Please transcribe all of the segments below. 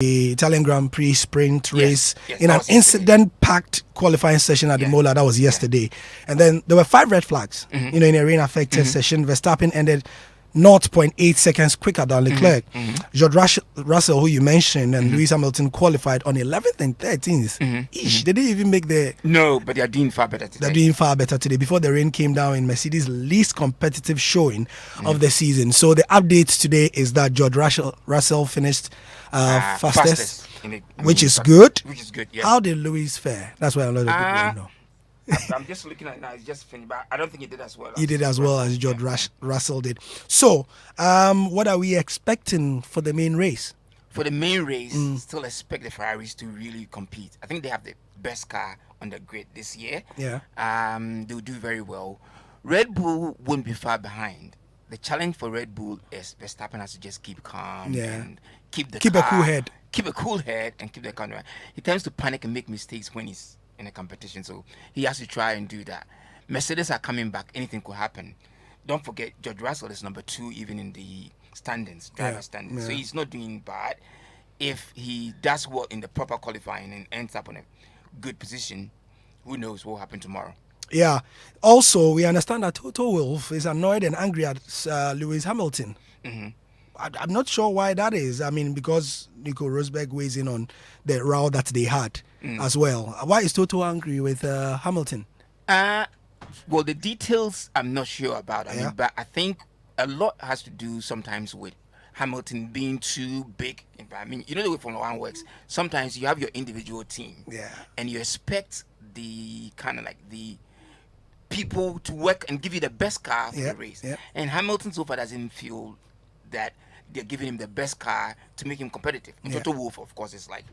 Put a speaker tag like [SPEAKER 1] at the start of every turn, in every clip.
[SPEAKER 1] the Italian Grand Prix sprint race
[SPEAKER 2] yes,
[SPEAKER 1] in an incident-packed qualifying session at the Mola. That was yesterday. And then there were 5 red flags, in a rain-affected session. Verstappen ended 0.8 seconds quicker than Leclerc. George Russell, who you mentioned, and Lewis Hamilton qualified on 11th and 13th. They didn't even make the...
[SPEAKER 2] No, but they're doing far better today.
[SPEAKER 1] They're doing far better today. Before the rain came down in Mercedes' least competitive showing of the season. So the update today is that George Russell finished fastest, which is good.
[SPEAKER 2] Which is good, yeah.
[SPEAKER 1] How did Louise fare? That's what a lot of people want to know.
[SPEAKER 2] I'm just looking at it now. It's just finished, but I don't think he did as well.
[SPEAKER 1] He did as well as George Russell did. So, what are we expecting for the main race?
[SPEAKER 2] For the main race, still expect the Ferraris to really compete. I think they have the best car on the grid this year.
[SPEAKER 1] Yeah.
[SPEAKER 2] They'll do very well. Red Bull won't be far behind. The challenge for Red Bull is Verstappen has to just keep calm and keep a cool head. Keep a cool head and keep the car right. He tends to panic and make mistakes when he's in a competition, so he has to try and do that. Mercedes are coming back. Anything could happen. Don't forget, George Russell is number 2 even in the standings, driver standings. So he's not doing bad. If he does well in the proper qualifying and ends up on a good position, who knows what will happen tomorrow. Yeah.
[SPEAKER 1] Also, we understand that Toto Wolff is annoyed and angry at Lewis Hamilton. I'm not sure why that is. I mean, because Nico Rosberg weighs in on the row that they had as well. Why is Toto angry with Hamilton?
[SPEAKER 2] Well, the details I'm not sure about. But I think a lot has to do sometimes with Hamilton being too big. I mean, you know the way Formula One works. Sometimes you have your individual team, and you expect the kind of like the people to work and give you the best car for the race. And Hamilton so far doesn't feel that they're giving him the best car to make him competitive. Toto Wolff, of course, is like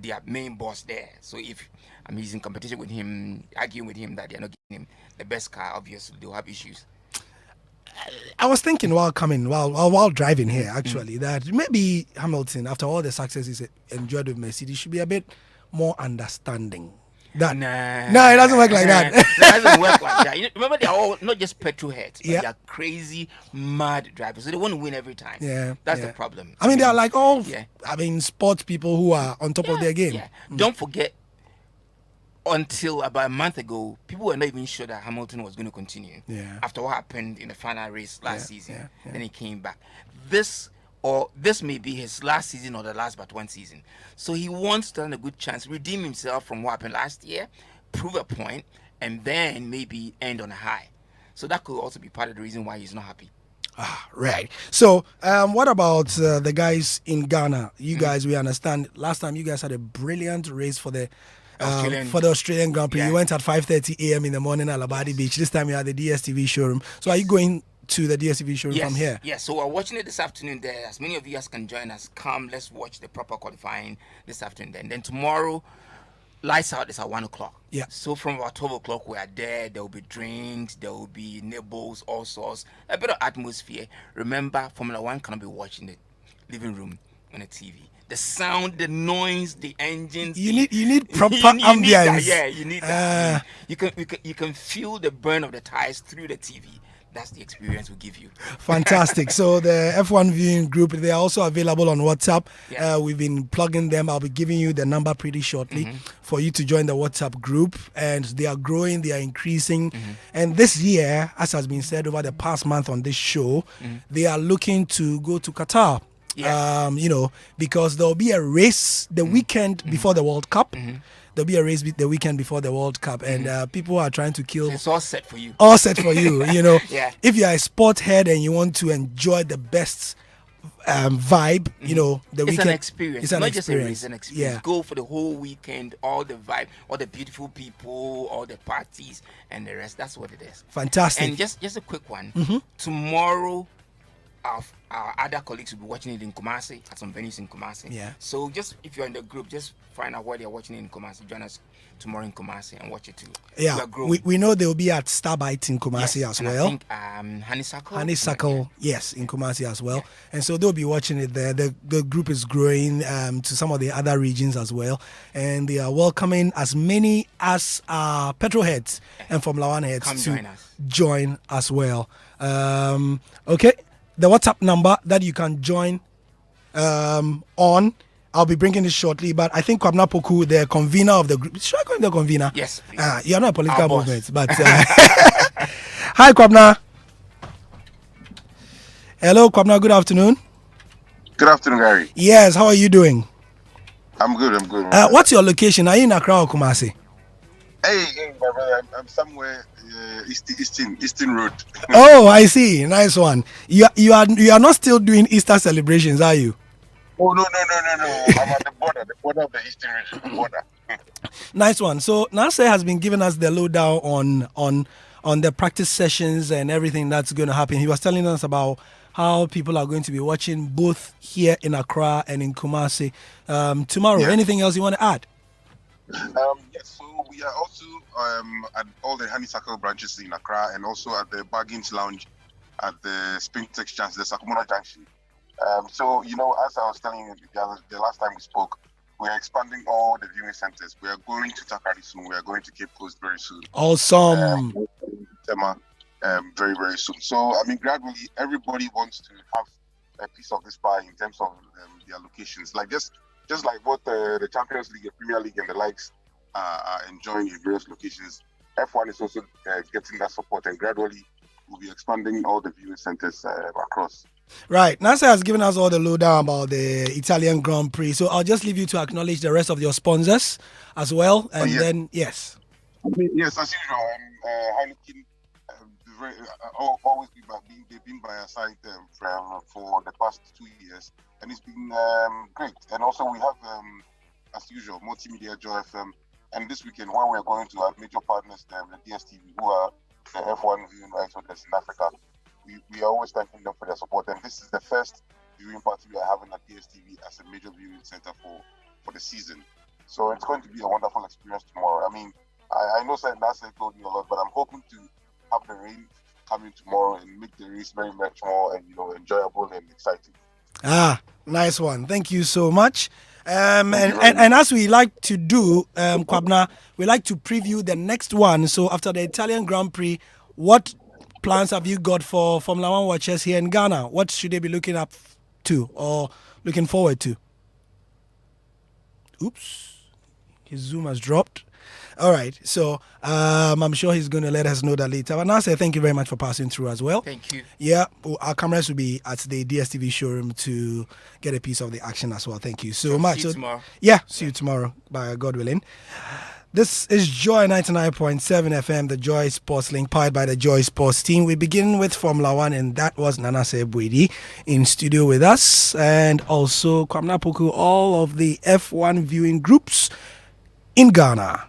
[SPEAKER 2] their main boss there. So if he's in competition with him, arguing with him that they're not giving him the best car, obviously they'll have issues.
[SPEAKER 1] I was thinking while driving here, actually, that maybe Hamilton, after all the success he's enjoyed with Mercedes, should be a bit more understanding. No, it doesn't work like that.
[SPEAKER 2] It doesn't work like that. Remember, they're all not just petrol heads, but they're crazy, mad drivers. So they want to win every time. That's the problem.
[SPEAKER 1] I mean, they are like all, sports people who are on top of their game.
[SPEAKER 2] Don't forget, until about a month ago, people were not even sure that Hamilton was going to continue. After what happened in the final race last season, then he came back. This may be his last season or the last but one season. So he wants to have a good chance, redeem himself from what happened last year, prove a point, and then maybe end on a high. So that could also be part of the reason why he's not happy.
[SPEAKER 1] Right. So what about the guys in Ghana? You guys, we understand last time you guys had a brilliant race for the Australian Grand Prix. You went at 5:30 a.m. in the morning at Labadi Beach. This time you had the DSTV showroom. So are you going to the DSTV showroom from here?
[SPEAKER 2] Yes, so we're watching it this afternoon there. As many of you guys can join us, come, let's watch the proper qualifying this afternoon. And then tomorrow, lights out is at 1 o'clock. So from about 12 o'clock, we are there. There will be drinks, there will be nibbles, all sorts, a bit of atmosphere. Remember, Formula One cannot be watching the living room on a TV. The sound, the noise, the engines.
[SPEAKER 1] You need proper ambience.
[SPEAKER 2] You need that. You can feel the burn of the tires through the TV. That's the experience we give you.
[SPEAKER 1] Fantastic. So the F1 viewing group, they are also available on WhatsApp. We've been plugging them. I'll be giving you the number pretty shortly for you to join the WhatsApp group. And they are growing, they are increasing. And this year, as has been said over the past month on this show, they are looking to go to Qatar. Because there'll be a race the weekend before the World Cup. There'll be a race the weekend before the World Cup, and people are trying to kill.
[SPEAKER 2] So it's all set for you.
[SPEAKER 1] All set for you. If you are a sport head and you want to enjoy the best vibe, the
[SPEAKER 2] it's
[SPEAKER 1] weekend.
[SPEAKER 2] An experience. It's not just a race, it's an experience. Go for the whole weekend, all the vibe, all the beautiful people, all the parties, and the rest. That's what it is.
[SPEAKER 1] Fantastic.
[SPEAKER 2] And just a quick one. Tomorrow, our other colleagues will be watching it in Kumasi at some venues in Kumasi. So just if you're in the group, just find out where they're watching it in Kumasi. Join us tomorrow in Kumasi and watch it too.
[SPEAKER 1] We know they will be at Starbite in Kumasi as well.
[SPEAKER 2] I think
[SPEAKER 1] Honeysuckle, yes, in Kumasi as well. And so they'll be watching it there. The group is growing to some of the other regions as well, and they are welcoming as many as petrol heads and Formula One heads to join as well. Okay. The WhatsApp number that you can join on I'll be bringing this shortly, but I think Kwabena Poku, the convener of the group, should I call him the convener?
[SPEAKER 2] Yes.
[SPEAKER 1] You're not a political movement, but hi, Kwabena. Hello, Kwabena. Good afternoon.
[SPEAKER 3] Good afternoon, Gary.
[SPEAKER 1] Yes, how are you doing?
[SPEAKER 3] I'm good. I'm good.
[SPEAKER 1] What's your location? Are you in Accra or Kumasi?
[SPEAKER 3] Hey, my brother, I'm somewhere Eastern Road.
[SPEAKER 1] Oh, I see. Nice one. You are not still doing Easter celebrations, are you?
[SPEAKER 3] Oh no! I'm at the border of the Eastern region, the border.
[SPEAKER 1] Nice one. So Nasser has been giving us the lowdown on the practice sessions and everything that's going to happen. He was telling us about how people are going to be watching both here in Accra and in Kumasi tomorrow. Yeah. Anything else you want to add?
[SPEAKER 3] Yes, so we are also at all the honeysuckle branches in Accra and also at the Bargains Lounge at the Spintex Chance, the Sakumuna Junction. So, as I was telling you the last time we spoke, we are expanding all the viewing centers. We are going to Takari soon. We are going to Cape Coast very soon.
[SPEAKER 1] Awesome.
[SPEAKER 3] Very, very soon. So, gradually, everybody wants to have a piece of this pie in terms of their locations. Like just like what the Champions League, the Premier League, and the likes are enjoying in various locations, F1 is also getting that support, and gradually we'll be expanding all the viewing centers across.
[SPEAKER 1] Right. Nasser has given us all the lowdown about the Italian Grand Prix, so I'll just leave you to acknowledge the rest of your sponsors as well, and then, yes.
[SPEAKER 3] Yes, as usual, Heineken, always they've been by our side for the past 2 years, and it's been great. And also we have, as usual, Multimedia Joy FM, and this weekend when we're going to our major partners, the DSTV, who are the F1 viewing rights holders in Africa. We are always thanking them for their support, and this is the first viewing party we are having at DSTV as a major viewing center for the season. So it's going to be a wonderful experience tomorrow. I know Nasser told you a lot, but I'm hoping to have the rain coming tomorrow and make the race very much more enjoyable and exciting.
[SPEAKER 1] Nice one. Thank you so much. And as we like to do, Kwabena, we like to preview the next one. So after the Italian Grand Prix, what plans have you got for Formula One watchers here in Ghana? What should they be looking up to or looking forward to? Oops, his Zoom has dropped. All right, so I'm sure he's going to let us know that later. But now, thank you very much for passing through as well.
[SPEAKER 2] Thank you.
[SPEAKER 1] Yeah, our cameras will be at the DSTV showroom to get a piece of the action as well. Thank you so much.
[SPEAKER 2] See you tomorrow.
[SPEAKER 1] Yeah, see you tomorrow, by God willing. This is Joy 99.7 FM, the Joy Sports Link, powered by the Joy Sports team. We begin with Formula One, and that was Nana Sebwedi in studio with us, and also Kwabena Poku, all of the F1 viewing groups in Ghana.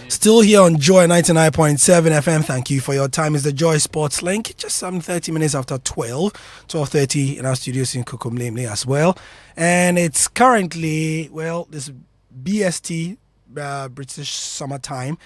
[SPEAKER 1] Still here on Joy 99.7 FM. Thank you for your time. It's the Joy Sports Link. Just some 30 minutes after 12:30 in our studios in Kokomlemle as well. And it's currently, this BST, British Summertime,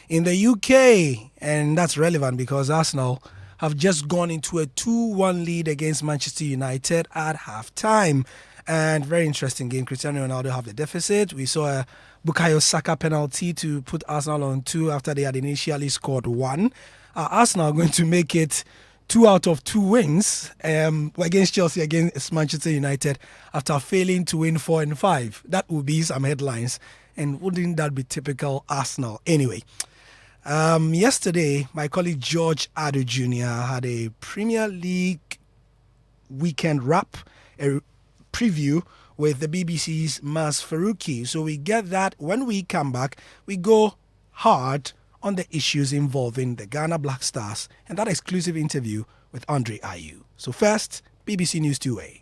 [SPEAKER 1] in the UK. And that's relevant because Arsenal have just gone into a 2-1 lead against Manchester United at halftime. And very interesting game. Cristiano Ronaldo have the deficit. We saw a Bukayo Saka penalty to put Arsenal on 2 after they had initially scored 1. Arsenal are going to make it 2 out of 2 wins against Chelsea, against Manchester United, after failing to win 4 and 5. That would be some headlines. And wouldn't that be typical Arsenal? Anyway, yesterday, my colleague George Adu Jr. had a Premier League weekend wrap, a preview with the BBC's Maz Faruqi. So we get that. When we come back, we go hard on the issues involving the Ghana Black Stars and that exclusive interview with Andre Ayew. So first, BBC News 2A.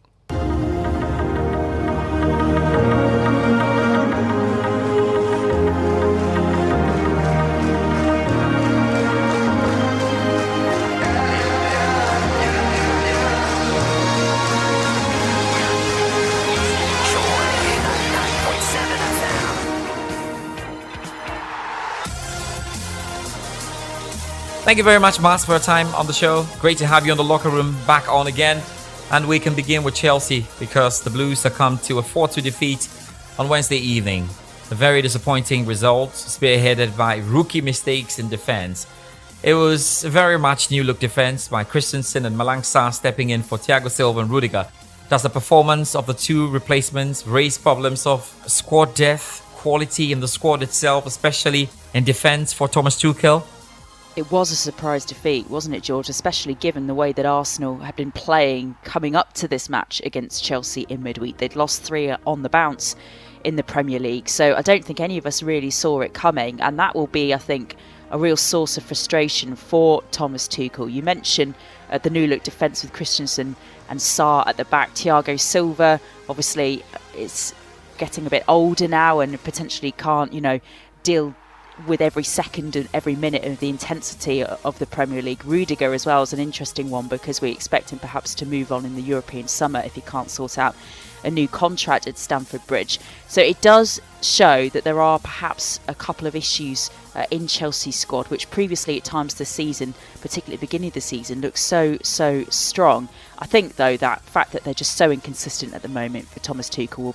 [SPEAKER 4] Thank you very much, Mas, for your time on the show. Great to have you on the locker room back on again. And we can begin with Chelsea because the Blues succumbed to a 4-2 defeat on Wednesday evening. A very disappointing result, spearheaded by rookie mistakes in defense. It was a very much new-look defense by Christensen and Malang Sarr stepping in for Thiago Silva and Rudiger. Does the performance of the two replacements raise problems of squad depth, quality in the squad itself, especially in defense for Thomas Tuchel?
[SPEAKER 5] It was a surprise defeat, wasn't it, George? Especially given the way that Arsenal had been playing coming up to this match against Chelsea in midweek. They'd lost 3 on the bounce in the Premier League. So I don't think any of us really saw it coming. And that will be, I think, a real source of frustration for Thomas Tuchel. You mentioned the new-look defence with Christensen and Sarr at the back. Thiago Silva, obviously, is getting a bit older now and potentially can't, deal with every second and every minute of the intensity of the Premier League. Rudiger as well is an interesting one because we expect him perhaps to move on in the European summer if he can't sort out a new contract at Stamford Bridge. So it does show that there are perhaps a couple of issues in Chelsea's squad, which previously at times this season, particularly at the beginning of the season, looked so strong. I think though that fact that they're just so inconsistent at the moment for Thomas Tuchel will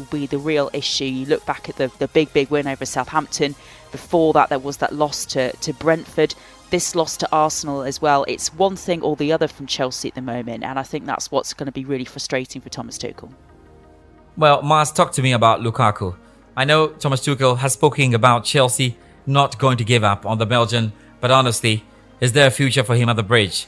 [SPEAKER 5] be the real issue. You look back at the big win over Southampton. Before that there was that loss to Brentford. This loss to Arsenal as well. It's one thing or the other from Chelsea at the moment, and I think that's what's going to be really frustrating for Thomas Tuchel.
[SPEAKER 4] Well, Mars, talk to me about Lukaku. I know Thomas Tuchel has spoken about Chelsea not going to give up on the Belgian, but honestly, is there a future for him at the Bridge?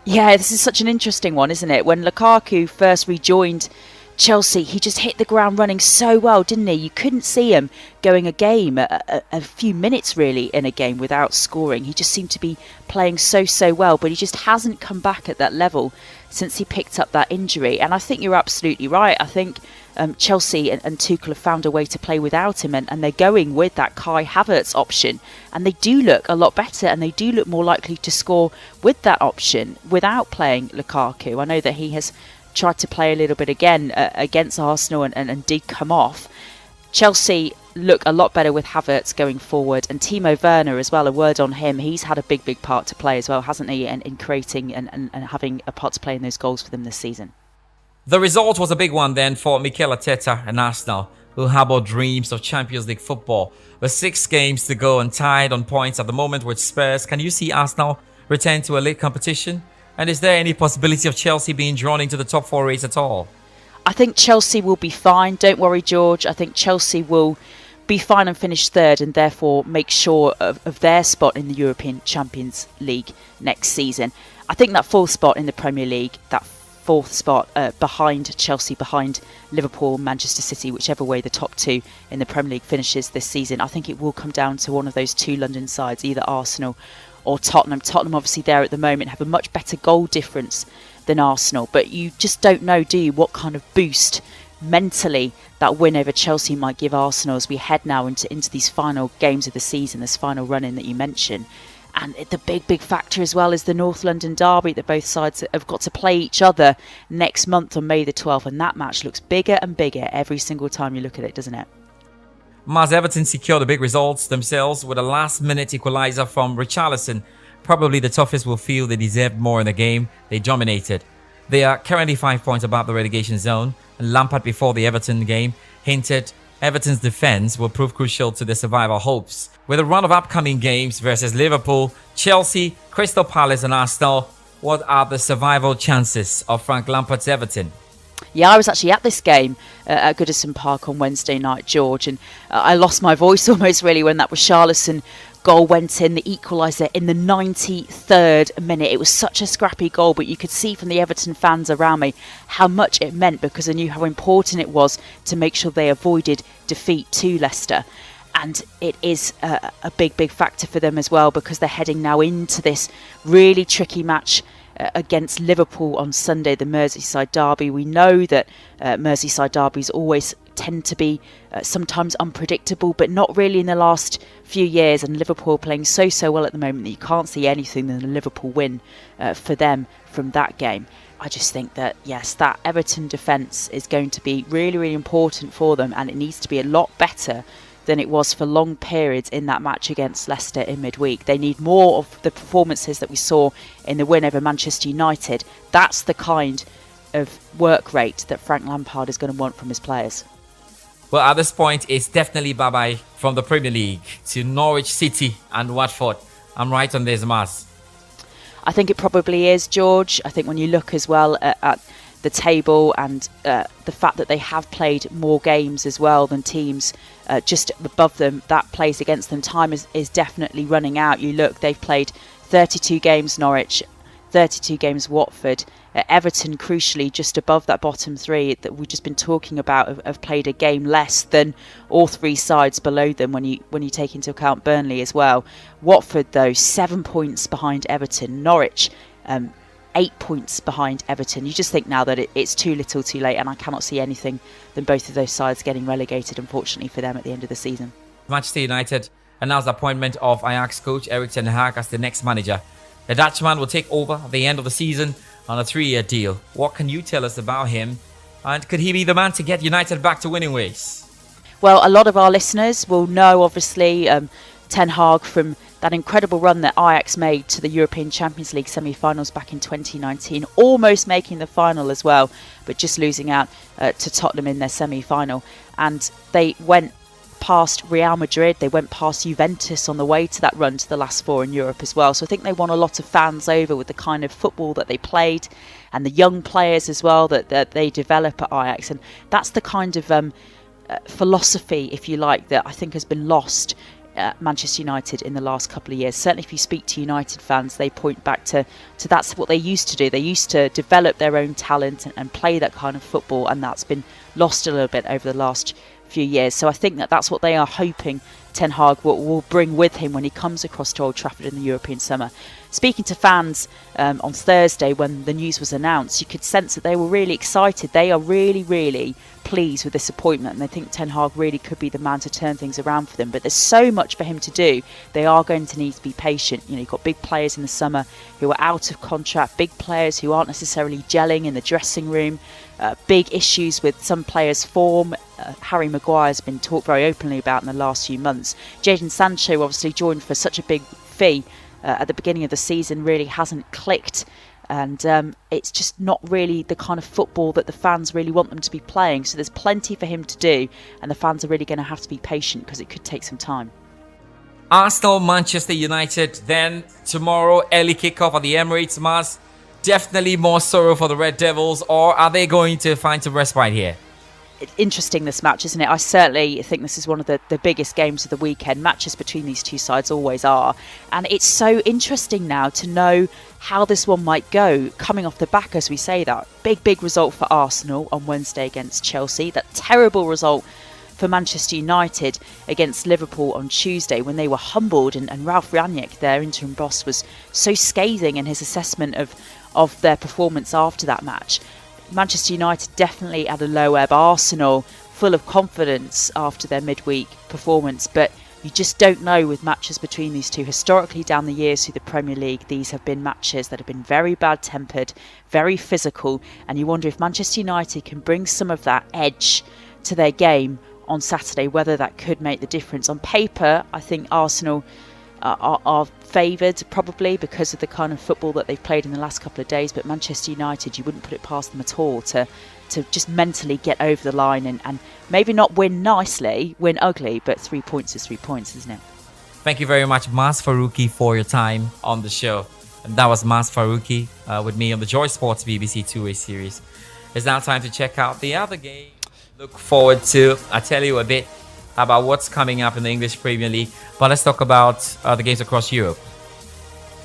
[SPEAKER 5] Yeah, this is such an interesting one, isn't it? When Lukaku first rejoined Chelsea, he just hit the ground running so well, didn't he? You couldn't see him going a few minutes really in a game without scoring. He just seemed to be playing so well, but he just hasn't come back at that level since he picked up that injury. And I think you're absolutely right. I think Chelsea and Tuchel have found a way to play without him, and they're going with that Kai Havertz option, and they do look a lot better and they do look more likely to score with that option without playing Lukaku. I know that he has tried to play a little bit again against Arsenal and did come off. Chelsea look a lot better with Havertz going forward, and Timo Werner as well, a word on him. He's had a big part to play as well, hasn't he, in creating and having a part to play in those goals for them this season.
[SPEAKER 4] The result was a big one then for Mikel Arteta and Arsenal, who harbour dreams of Champions League football. With 6 games to go and tied on points at the moment with Spurs, can you see Arsenal return to a league competition? And is there any possibility of Chelsea being drawn into the top 4 race at all?
[SPEAKER 5] I think Chelsea will be fine. Don't worry, George. I think Chelsea will be fine and finish 3rd and therefore make sure of their spot in the European Champions League next season. I think that 4th spot in the Premier League, that 4th spot behind Chelsea, behind Liverpool, Manchester City, whichever way the top 2 in the Premier League finishes this season, I think it will come down to one of those 2 London sides, either Arsenal or Tottenham. Tottenham obviously there at the moment have a much better goal difference than Arsenal, but you just don't know, do you, what kind of boost mentally that win over Chelsea might give Arsenal as we head now into these final games of the season, this final run-in that you mentioned. And the big factor as well is the North London derby that both sides have got to play each other next month on May the 12th, and that match looks bigger and bigger every single time you look at it, doesn't it?
[SPEAKER 4] Mars, Everton secured the big results themselves with a last-minute equaliser from Richarlison. Probably the toughest will feel they deserved more in the game. They dominated. They are currently 5 points above the relegation zone, and Lampard before the Everton game hinted Everton's defence will prove crucial to their survival hopes. With a run of upcoming games versus Liverpool, Chelsea, Crystal Palace and Arsenal, what are the survival chances of Frank Lampard's Everton?
[SPEAKER 5] Yeah, I was actually at this game at Goodison Park on Wednesday night, George, and I lost my voice almost really when that Richarlison goal went in, the equaliser in the 93rd minute. It was such a scrappy goal, but you could see from the Everton fans around me how much it meant, because I knew how important it was to make sure they avoided defeat to Leicester. And it is a big factor for them as well, because they're heading now into this really tricky match against Liverpool on Sunday, the Merseyside derby. We know that Merseyside derbies always tend to be sometimes unpredictable, but not really in the last few years, and Liverpool playing so well at the moment that you can't see anything than a Liverpool win for them from that game. I just think that, yes, that Everton defence is going to be really important for them, and it needs to be a lot better than it was for long periods in that match against Leicester in midweek. They need more of the performances that we saw in the win over Manchester United. That's the kind of work rate that Frank Lampard is going to want from his players.
[SPEAKER 4] Well, at this point, it's definitely bye-bye from the Premier League to Norwich City and Watford. I'm right on this, Maz.
[SPEAKER 5] I think it probably is, George. I think when you look as well at the table and the fact that they have played more games as well than teams just above them, that plays against them. Time is definitely running out. You look, they've played 32 games, Norwich, 32 games, Watford. Everton, crucially, just above that bottom three that we've just been talking about, have played a game less than all three sides below them when you take into account Burnley as well. Watford, though, 7 points behind Everton. Norwich, 8 points behind Everton. You just think now that it's too little too late, and I cannot see anything than both of those sides getting relegated, unfortunately, for them at the end of the season.
[SPEAKER 4] Manchester United announced the appointment of Ajax coach Erik ten Hag as the next manager. The Dutchman will take over at the end of the season on a 3-year deal. What can you tell us about him? And could he be the man to get United back to winning ways?
[SPEAKER 5] Well, a lot of our listeners will know, obviously, Ten Hag from that incredible run that Ajax made to the European Champions League semi-finals back in 2019, almost making the final as well, but just losing out to Tottenham in their semi-final. And they went past Real Madrid, they went past Juventus on the way to that run to the last four in Europe as well. So I think they won a lot of fans over with the kind of football that they played and the young players as well that they develop at Ajax. And that's the kind of philosophy, if you like, that I think has been lost at Manchester United in the last couple of years. Certainly if you speak to United fans, they point back to that's what they used to do. They used to develop their own talent and play that kind of football, and that's been lost a little bit over the last few years. So I think that's what they are hoping Ten Hag will bring with him when he comes across to Old Trafford in the European summer. Speaking to fans on Thursday when the news was announced, you could sense that they were really excited. They are really, really pleased with this appointment, and they think Ten Hag really could be the man to turn things around for them. But there's so much for him to do. They are going to need to be patient. You know, you've got big players in the summer who are out of contract, big players who aren't necessarily gelling in the dressing room, big issues with some players' form. Harry Maguire has been talked very openly about in the last few months. Jadon Sancho obviously joined for such a big fee at the beginning of the season, really hasn't clicked, and it's just not really the kind of football that the fans really want them to be playing. So there's plenty for him to do, and the fans are really going to have to be patient because it could take some time.
[SPEAKER 4] Arsenal, Manchester United, then tomorrow, early kickoff at the Emirates. Maz, definitely more sorrow for the Red Devils, or are they going to find some respite here?
[SPEAKER 5] Interesting, this match, isn't it? I certainly think this is one of the biggest games of the weekend. Matches between these two sides always are, and it's so interesting now to know how this one might go, coming off the back, as we say, that big result for Arsenal on Wednesday against Chelsea, that terrible result for Manchester United against Liverpool on Tuesday when they were humbled, and Ralph Rangnick, their interim boss, was so scathing in his assessment of their performance after that match. Manchester United definitely at a low ebb. Arsenal full of confidence after their midweek performance, but you just don't know with matches between these two. Historically down the years through the Premier League, these have been matches that have been very bad-tempered, very physical, and you wonder if Manchester United can bring some of that edge to their game on Saturday, whether that could make the difference. On paper, I think Arsenal are favoured probably because of the kind of football that they've played in the last couple of days, but Manchester United, you wouldn't put it past them at all to just mentally get over the line and maybe not win nicely, win ugly, but 3 points is 3 points, isn't it?
[SPEAKER 4] Thank you very much, Maz Faruqi, for your time on the show. And that was Maz Faruqi with me on the Joy Sports BBC two-way series. It's now time to check out the other game. Look forward to, I'll tell you a bit about what's coming up in the English Premier League. But let's talk about the games across Europe.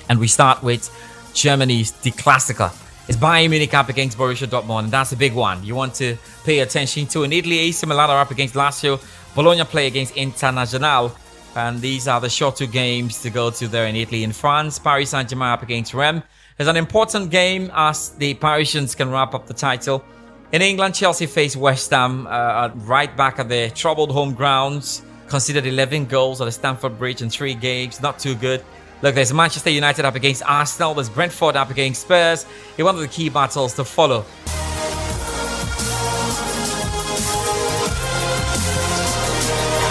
[SPEAKER 4] And we start with Germany's Die Klassiker. It's Bayern Munich up against Borussia Dortmund, and that's a big one you want to pay attention to. In Italy, AC Milan are up against Lazio. Bologna play against Internazionale. And these are the short two games to go to there in Italy. In France, Paris Saint-Germain up against Rennes. It's an important game as the Parisians can wrap up the title. In England, Chelsea face West Ham right back at their troubled home grounds. Conceded 11 goals at the Stamford Bridge in 3 games. Not too good. Look, there's Manchester United up against Arsenal. There's Brentford up against Spurs. In one of the key battles to follow.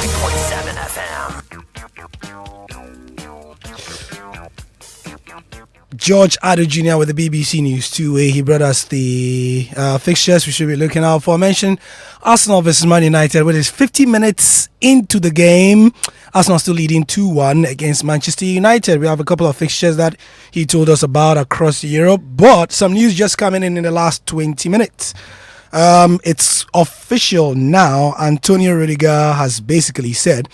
[SPEAKER 6] 9.7
[SPEAKER 1] George Addo Jr. with the BBC News 2A. He brought us the fixtures we should be looking out for. I mentioned Arsenal versus Man United, which is 50 minutes into the game. Arsenal still leading 2-1 against Manchester United. We have a couple of fixtures that he told us about across Europe, but some news just coming in the last 20 minutes. It's official now. Antonio Rudiger has basically said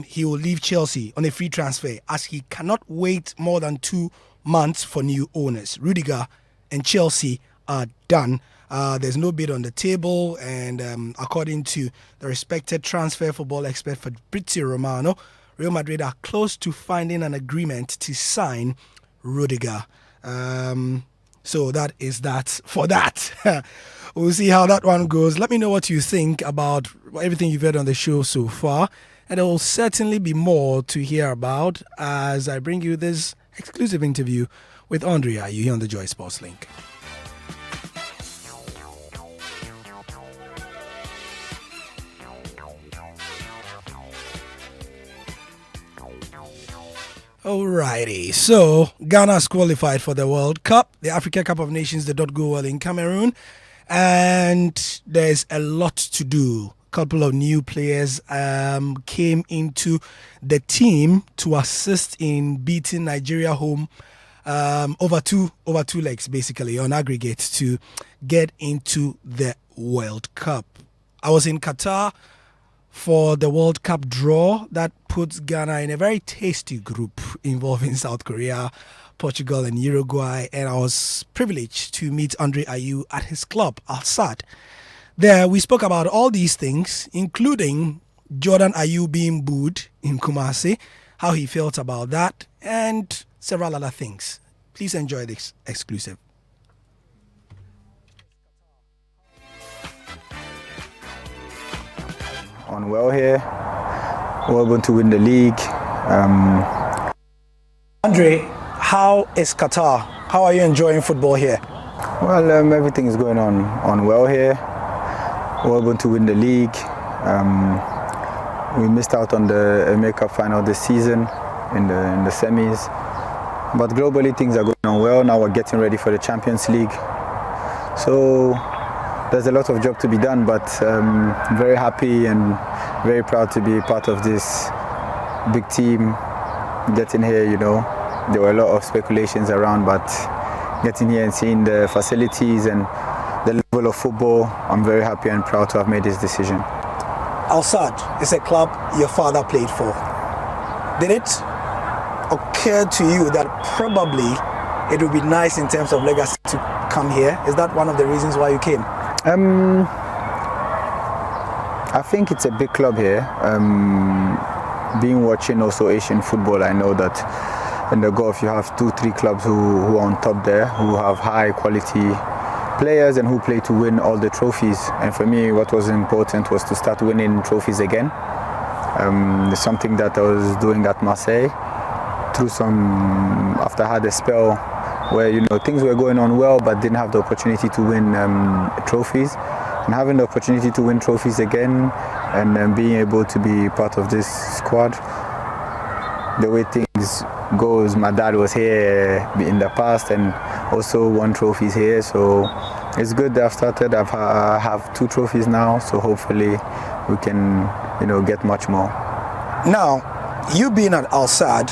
[SPEAKER 1] he will leave Chelsea on a free transfer as he cannot wait more than 2 months for new owners. Rudiger and Chelsea are done. There's no bid on the table, and according to the respected transfer football expert Fabrizio Romano, Real Madrid are close to finding an agreement to sign Rudiger. So that is that for that. We'll see how that one goes. Let me know what you think about everything you've heard on the show so far. And there will certainly be more to hear about as I bring you this exclusive interview with Andre Ayew here on the Joy Sports Link. Alrighty, so Ghana has qualified for the World Cup. The Africa Cup of Nations did not go well in Cameroon, and there's a lot to do. Couple of new players came into the team to assist in beating Nigeria home over two legs, basically on aggregate, to get into the World Cup. I was in Qatar for the World Cup draw that puts Ghana in a very tasty group involving South Korea, Portugal and Uruguay, and I was privileged to meet Andre Ayew at his club, Al Sadd. There, we spoke about all these things, including Jordan Ayew being booed in Kumasi, how he felt about that, and several other things. Please enjoy this exclusive.
[SPEAKER 6] On well here, we're able to win the league.
[SPEAKER 1] Andre, how is Qatar? How are you enjoying football here?
[SPEAKER 6] Well, everything is going on well here. We're able to win the league. We missed out on the MA Cup final this season in the semis. But globally things are going on well. Now we're getting ready for the Champions League. So there's a lot of job to be done, but very happy and very proud to be part of this big team. Getting here, you know, there were a lot of speculations around, but getting here and seeing the facilities and the level of football, I'm very happy and proud to have made this decision.
[SPEAKER 1] Al Sadd is a club your father played for. Did it occur to you that probably it would be nice in terms of legacy to come here? Is that one of the reasons why you came?
[SPEAKER 6] I think it's a big club here. Being watching also Asian football, I know that in the Gulf you have 2-3 clubs who are on top there, who have high quality players and who play to win all the trophies. And for me, what was important was to start winning trophies again. It's something that I was doing at Marseille after I had a spell where, you know, things were going on well but didn't have the opportunity to win trophies. And having the opportunity to win trophies again and being able to be part of this squad, the way things goes, my dad was here in the past and also won trophies here, so it's good that I've started. I have 2 trophies now, so hopefully we can, you know, get much more.
[SPEAKER 1] Now, you being at Al Sadd,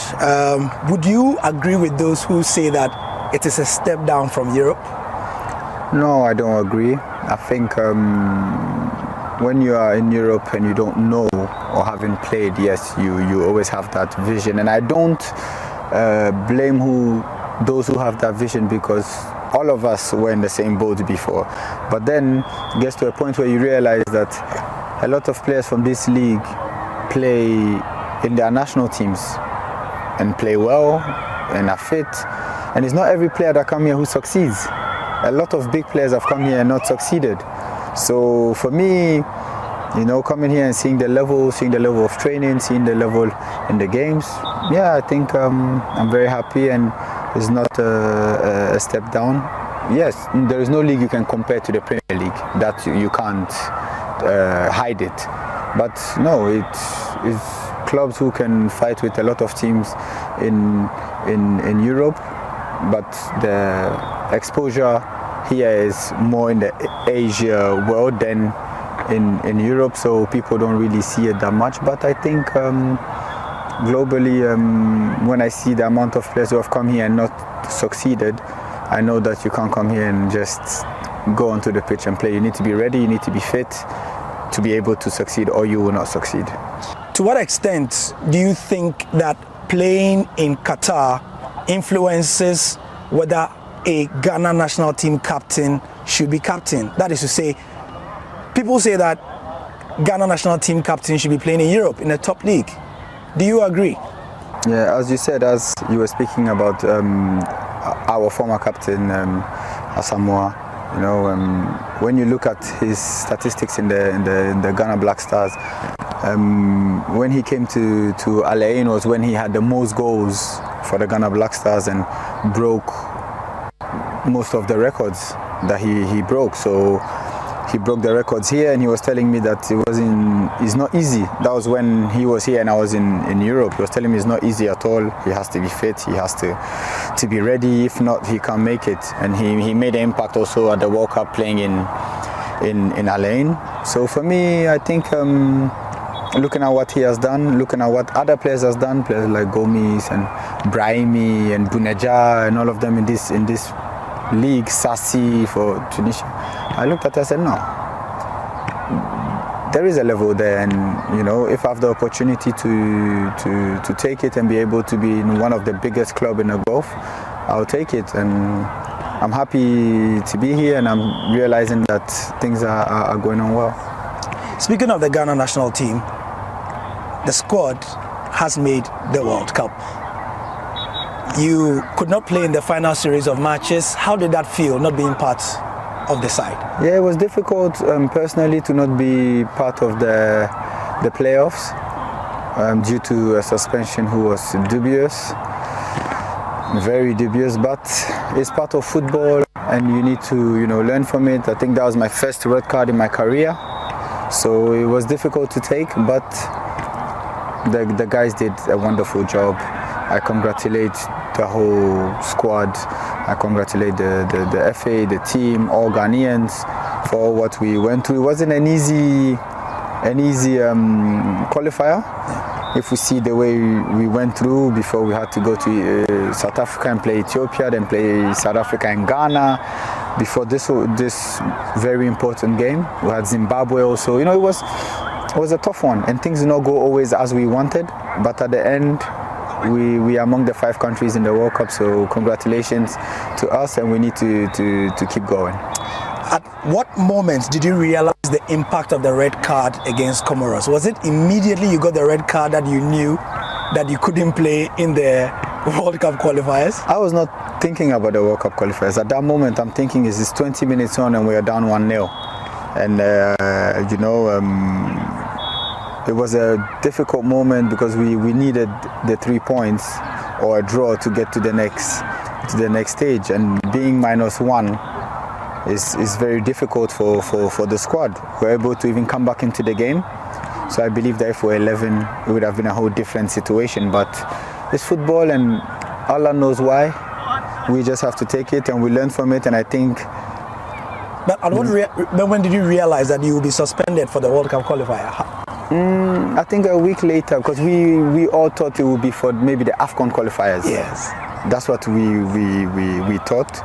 [SPEAKER 1] would you agree with those who say that it is a step down from Europe?
[SPEAKER 6] No, I don't agree. I think when you are in Europe and you don't know or haven't played, yes, you always have that vision, and I don't blame those who have that vision, because all of us were in the same boat before. But then it gets to a point where you realize that a lot of players from this league play in their national teams and play well and are fit, and it's not every player that come here who succeeds. A lot of big players have come here and not succeeded. So for me, you know, coming here and seeing the level of training, seeing the level in the games, yeah, I think I'm very happy, and it's not a step down. Yes, there is no league you can compare to the Premier League. That you can't hide it. But no, it's clubs who can fight with a lot of teams in Europe. but the exposure here is more in the Asia world than in Europe, so people don't really see it that much. But I think globally, when I see the amount of players who have come here and not succeeded, I know that you can't come here and just go onto the pitch and play. You need to be ready, you need to be fit to be able to succeed, or you will not succeed.
[SPEAKER 1] To what extent do you think that playing in Qatar influences whether a Ghana national team captain should be captain? That is to say, people say that Ghana national team captain should be playing in Europe in a top league. Do you agree?
[SPEAKER 6] Yeah, as you said, as you were speaking about our former captain Asamoah, you know, when you look at his statistics in the Ghana Black Stars, when he came to Al Ain was when he had the most goals for the Ghana Black Stars and broke most of the records that he broke. So he broke the records here, and he was telling me that it's not easy. That was when he was here and I was in Europe. He was telling me it's not easy at all. He has to be fit, he has to be ready. If not, he can't make it. And he made an impact also at the World Cup playing in Al Ain. So for me, I think looking at what he has done, looking at what other players has done, players like Gomis and Brahimi and Buneja and all of them in this league, Sassi for Tunisia, I looked at it and said, no, there is a level there, and you know, if I have the opportunity to take it and be able to be in one of the biggest clubs in the Gulf, I'll take it. And I'm happy to be here, and I'm realizing that things are going on well.
[SPEAKER 1] Speaking of the Ghana national team, the squad has made the World Cup. You could not play in the final series of matches. How did that feel, not being part of the side?
[SPEAKER 6] Yeah, it was difficult personally to not be part of the playoffs due to a suspension who was dubious, very dubious, but it's part of football and you need to, you know, learn from it. I think that was my first red card in my career, so it was difficult to take, but the guys did a wonderful job. I congratulate the whole squad. I congratulate the FA, the team, all Ghanaians for what we went through. It wasn't an easy qualifier. If we see the way we went through before, we had to go to South Africa and play Ethiopia, then play South Africa and Ghana. Before this very important game, we had Zimbabwe also. You know, it was a tough one, and things did not go always as we wanted. But at the end, we are among the 5 countries in the World Cup, so congratulations to us, and we need to keep going.
[SPEAKER 1] At what moment did you realize the impact of the red card against Comoros? Was it immediately you got the red card that you knew that you couldn't play in the World Cup qualifiers?
[SPEAKER 6] I was not thinking about the World Cup qualifiers. At that moment, I'm thinking, is this 20 minutes on and we are down 1-0? And, you know, it was a difficult moment because we needed the 3 points or a draw to get to the next stage, and being -1 is very difficult for the squad. We're able to even come back into the game, so I believe that if we're 11 it would have been a whole different situation, but it's football and Allah knows why. We just have to take it and we learn from it, and I think.
[SPEAKER 1] But when did you realize that you will be suspended for the World Cup qualifier?
[SPEAKER 6] I think a week later, because we all thought it would be for maybe the AFCON qualifiers.
[SPEAKER 1] Yes.
[SPEAKER 6] That's what we thought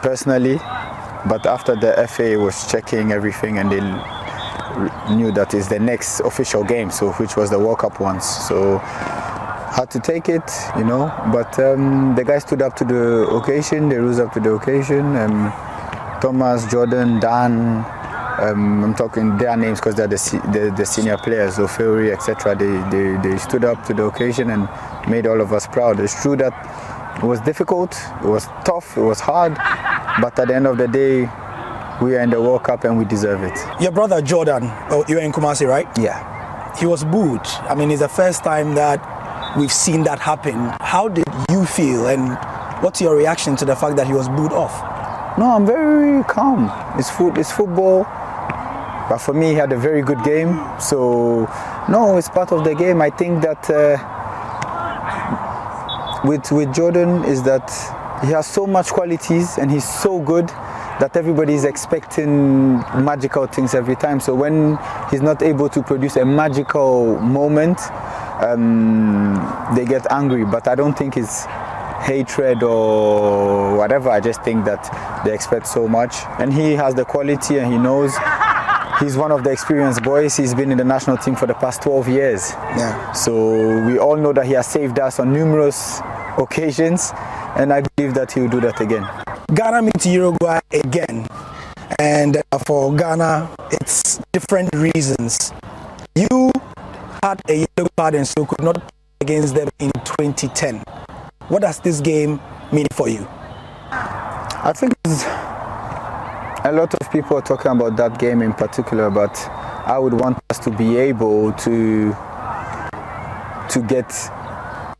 [SPEAKER 6] personally. But after the FA was checking everything and they knew that it's the next official game, so which was the World Cup ones. So had to take it, you know. But the guys stood up to the occasion. They rose up to the occasion. Thomas, Jordan, Dan. I'm talking their names because they're the senior players, so Fury, etc. They stood up to the occasion and made all of us proud. It's true that it was difficult, it was tough, it was hard, but at the end of the day, we are in the World Cup and we deserve it.
[SPEAKER 1] Your brother Jordan, you're in Kumasi, right?
[SPEAKER 6] Yeah.
[SPEAKER 1] He was booed. I mean, it's the first time that we've seen that happen. How did you feel, and what's your reaction to the fact that he was booed off?
[SPEAKER 6] No, I'm very calm. It's football. But for me, he had a very good game. So, no, it's part of the game. I think that with Jordan is that he has so much qualities and he's so good that everybody is expecting magical things every time. So when he's not able to produce a magical moment, they get angry. But I don't think it's hatred or whatever. I just think that they expect so much. And he has the quality and he knows. He's one of the experienced boys. He's been in the national team for the past 12 years.
[SPEAKER 1] Yeah.
[SPEAKER 6] So we all know that he has saved us on numerous occasions. And I believe that he will do that again.
[SPEAKER 1] Ghana meets Uruguay again, and for Ghana, it's different reasons. You had a yellow card and so could not play against them in 2010. What does this game mean for you?
[SPEAKER 6] I think a lot of people are talking about that game in particular, but I would want us to be able to get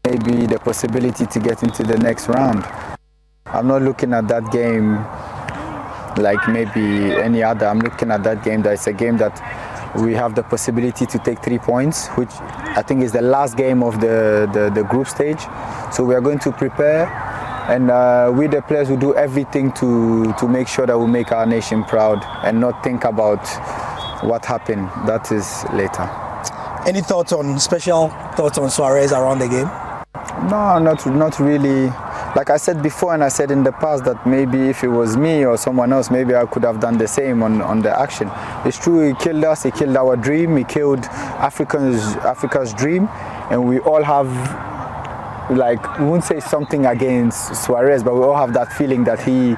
[SPEAKER 6] maybe the possibility to get into the next round. I'm not looking at that game like maybe any other. I'm looking at that game that it's a game that we have the possibility to take 3 points, which I think is the last game of the group stage. So we are going to prepare, and we the players will do everything to make sure that we make our nation proud and not think about what happened. That is later.
[SPEAKER 1] Any special thoughts on Suarez around the game?
[SPEAKER 6] No, not really. Like I said before, and I said in the past, that maybe if it was me or someone else, maybe I could have done the same on the action. It's true, he killed us, he killed our dream, he killed Africa's dream, and we all have, like, we won't say something against Suarez, but we all have that feeling that he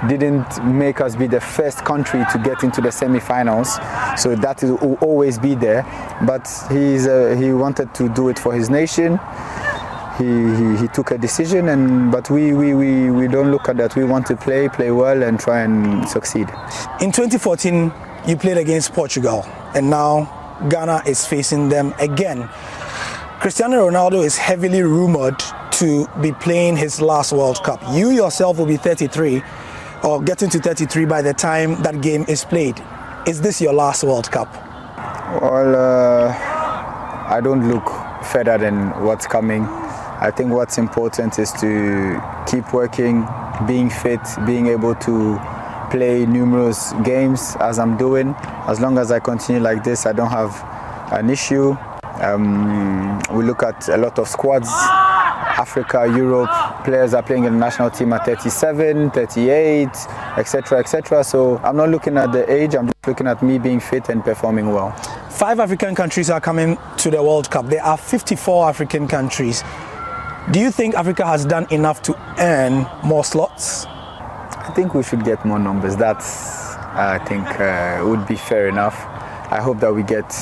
[SPEAKER 6] didn't make us be the first country to get into the semi-finals, so that will always be there. But he wanted to do it for his nation. He took a decision, but we don't look at that. We want to play well and try and succeed.
[SPEAKER 1] In 2014, you played against Portugal, and now Ghana is facing them again. Cristiano Ronaldo is heavily rumored to be playing his last World Cup. You yourself will be 33 or getting to 33 by the time that game is played. Is this your last World Cup?
[SPEAKER 6] Well, I don't look further than what's coming. I think what's important is to keep working, being fit, being able to play numerous games as I'm doing. As long as I continue like this, I don't have an issue. We look at a lot of squads, Africa, Europe, players are playing in the national team at 37, 38, etc., etc. So I'm not looking at the age, I'm just looking at me being fit and performing well.
[SPEAKER 1] 5 African countries are coming to the World Cup. There are 54 African countries. Do you think Africa has done enough to earn more slots?
[SPEAKER 6] I think we should get more numbers. That's, I think, would be fair enough. I hope that we get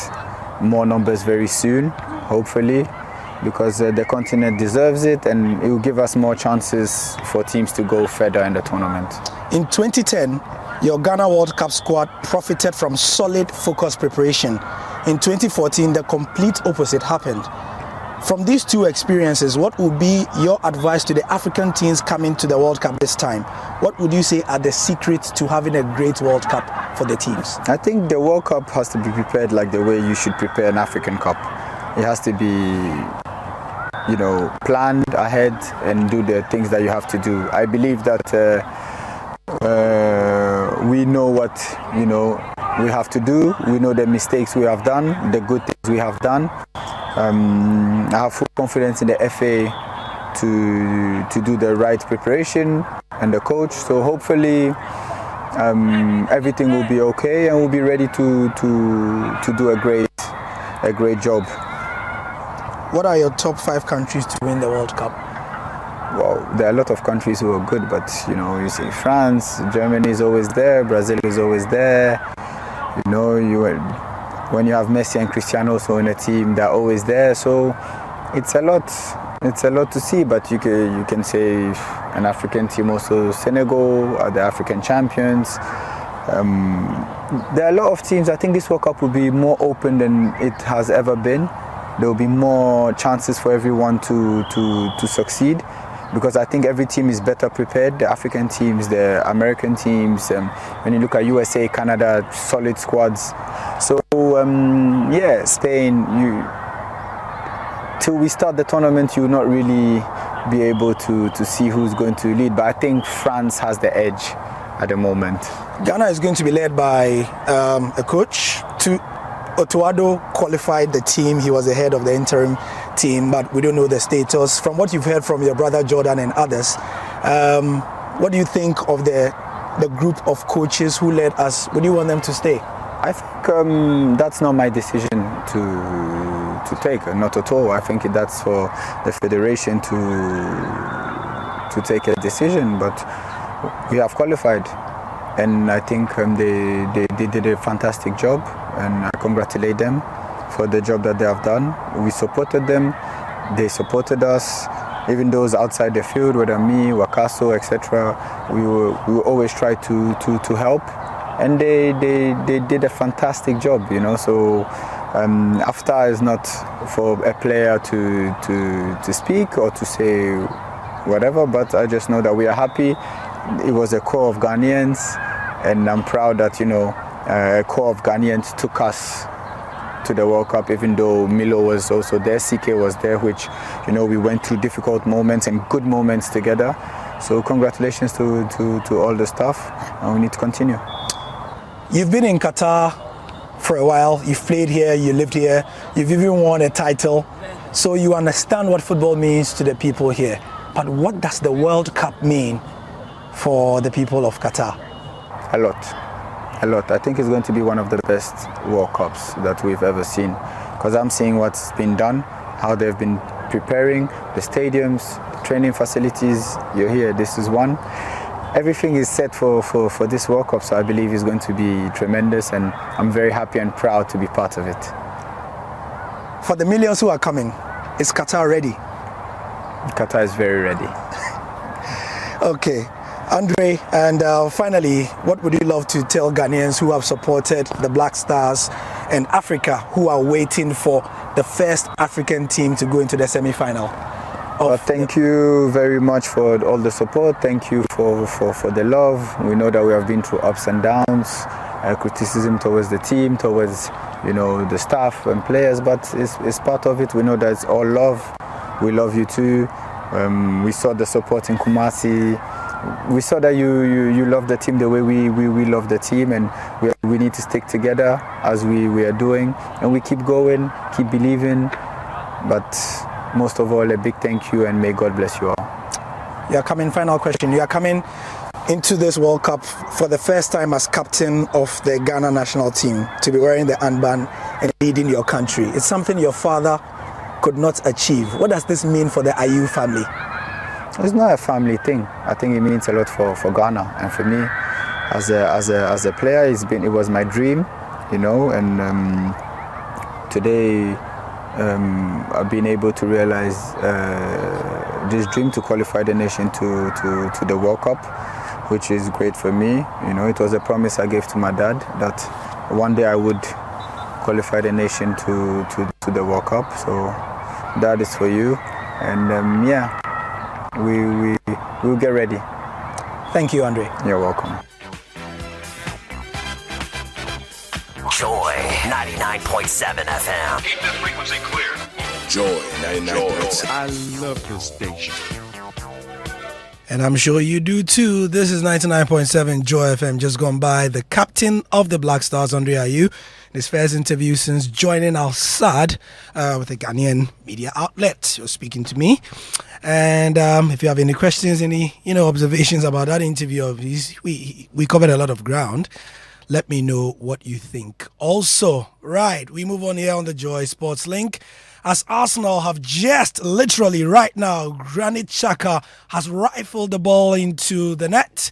[SPEAKER 6] more numbers very soon, hopefully, because the continent deserves it, and it will give us more chances for teams to go further in the tournament.
[SPEAKER 1] In 2010, your Ghana World Cup squad profited from solid, focused preparation. In 2014, the complete opposite happened. From these two experiences, what would be your advice to the African teams coming to the World Cup this time? What would you say are the secrets to having a great World Cup for the teams?
[SPEAKER 6] I think the World Cup has to be prepared like the way you should prepare an African Cup. It has to be, planned ahead and do the things that you have to do. I believe that we know what, we have to do. We know the mistakes we have done, the good things we have done. I have full confidence in the FA to do the right preparation and the coach. So hopefully everything will be okay and we'll be ready to do a great job.
[SPEAKER 1] What are your top 5 countries to win the World Cup?
[SPEAKER 6] Well, there are a lot of countries who are good, but you see France, Germany is always there, Brazil is always there. When you have Messi and Cristiano also in a team, they're always there. So it's a lot to see. But you can say an African team also, Senegal are the African champions. There are a lot of teams. I think this World Cup will be more open than it has ever been. There will be more chances for everyone to succeed, because I think every team is better prepared. The African teams, the American teams, when you look at USA, Canada, solid squads. So Spain, till we start the tournament, you will not really be able to see who's going to lead. But I think France has the edge at the moment.
[SPEAKER 1] Ghana is going to be led by a coach. Otuado qualified the team. He was the head of the interim team, but we don't know the status. From what you've heard from your brother Jordan and others, what do you think of the group of coaches who led us? Would you want them to stay?
[SPEAKER 6] I think that's not my decision to take, not at all. I think that's for the federation to take a decision, but we have qualified, and I think they did a fantastic job, and I congratulate them for the job that they have done. We supported them, they supported us. Even those outside the field, whether me, Wakaso, etc., we will always try to help, and they did a fantastic job, you know. So after is not for a player to speak or to say whatever, but I just know that we are happy. It was a core of Ghanaians, and I'm proud that, you know, a core of Ghanaians took us to the World Cup, even though Milo was also there, CK was there, which, you know, we went through difficult moments and good moments together. So congratulations to all the staff, and we need to continue.
[SPEAKER 1] You've been in Qatar for a while, you've played here, you lived here, you've even won a title, so you understand what football means to the people here. But what does the World Cup mean for the people of Qatar?
[SPEAKER 6] A lot. I think it's going to be one of the best World Cups that we've ever seen, because I'm seeing what's been done, how they've been preparing, the stadiums, the training facilities. You're here, this is one. Everything is set for this World Cup, so I believe it's going to be tremendous, and I'm very happy and proud to be part of it.
[SPEAKER 1] For the millions who are coming, is Qatar ready?
[SPEAKER 6] Qatar is very ready.
[SPEAKER 1] Okay. Andre, and finally, what would you love to tell Ghanaians who have supported the Black Stars and Africa, who are waiting for the first African team to go into the semi-final?
[SPEAKER 6] Thank you very much for all the support. Thank you for the love. We know that we have been through ups and downs, criticism towards the team, towards, you know, the staff and players, but it's part of it. We know that it's all love. We love you too. We saw the support in Kumasi. We saw that you love the team the way we love the team, and we need to stick together as we are doing, and we keep going, keep believing. But most of all, a big thank you, and may God bless you all.
[SPEAKER 1] You are coming, final question. You are coming into this World Cup for the first time as captain of the Ghana national team, to be wearing the armband and leading your country. It's something your father could not achieve. What does this mean for the Ayew family?
[SPEAKER 6] It's not a family thing. I think it means a lot for Ghana, and for me as a player, it was my dream, you know, and today I've been able to realize this dream to qualify the nation to the World Cup, which is great for me. You know, it was a promise I gave to my dad that one day I would qualify the nation to the World Cup. So that is for you, and yeah. We'll get ready.
[SPEAKER 1] Thank you, Andre.
[SPEAKER 6] You're welcome.
[SPEAKER 7] Joy 99.7 FM.
[SPEAKER 8] Keep that frequency clear.
[SPEAKER 9] Joy 99.7.
[SPEAKER 8] I love this station.
[SPEAKER 1] And I'm sure you do too. This is 99.7 Joy FM. Just gone by. The captain of the Black Stars, Andre Ayew. His first interview since joining Al Sadd with a Ghanaian media outlet. You're speaking to me. And if you have any questions, any observations about that interview, we covered a lot of ground. Let me know what you think. Also, right, we move on here on the Joy Sports Link. As Arsenal have just literally right now, Granit Xhaka has rifled the ball into the net.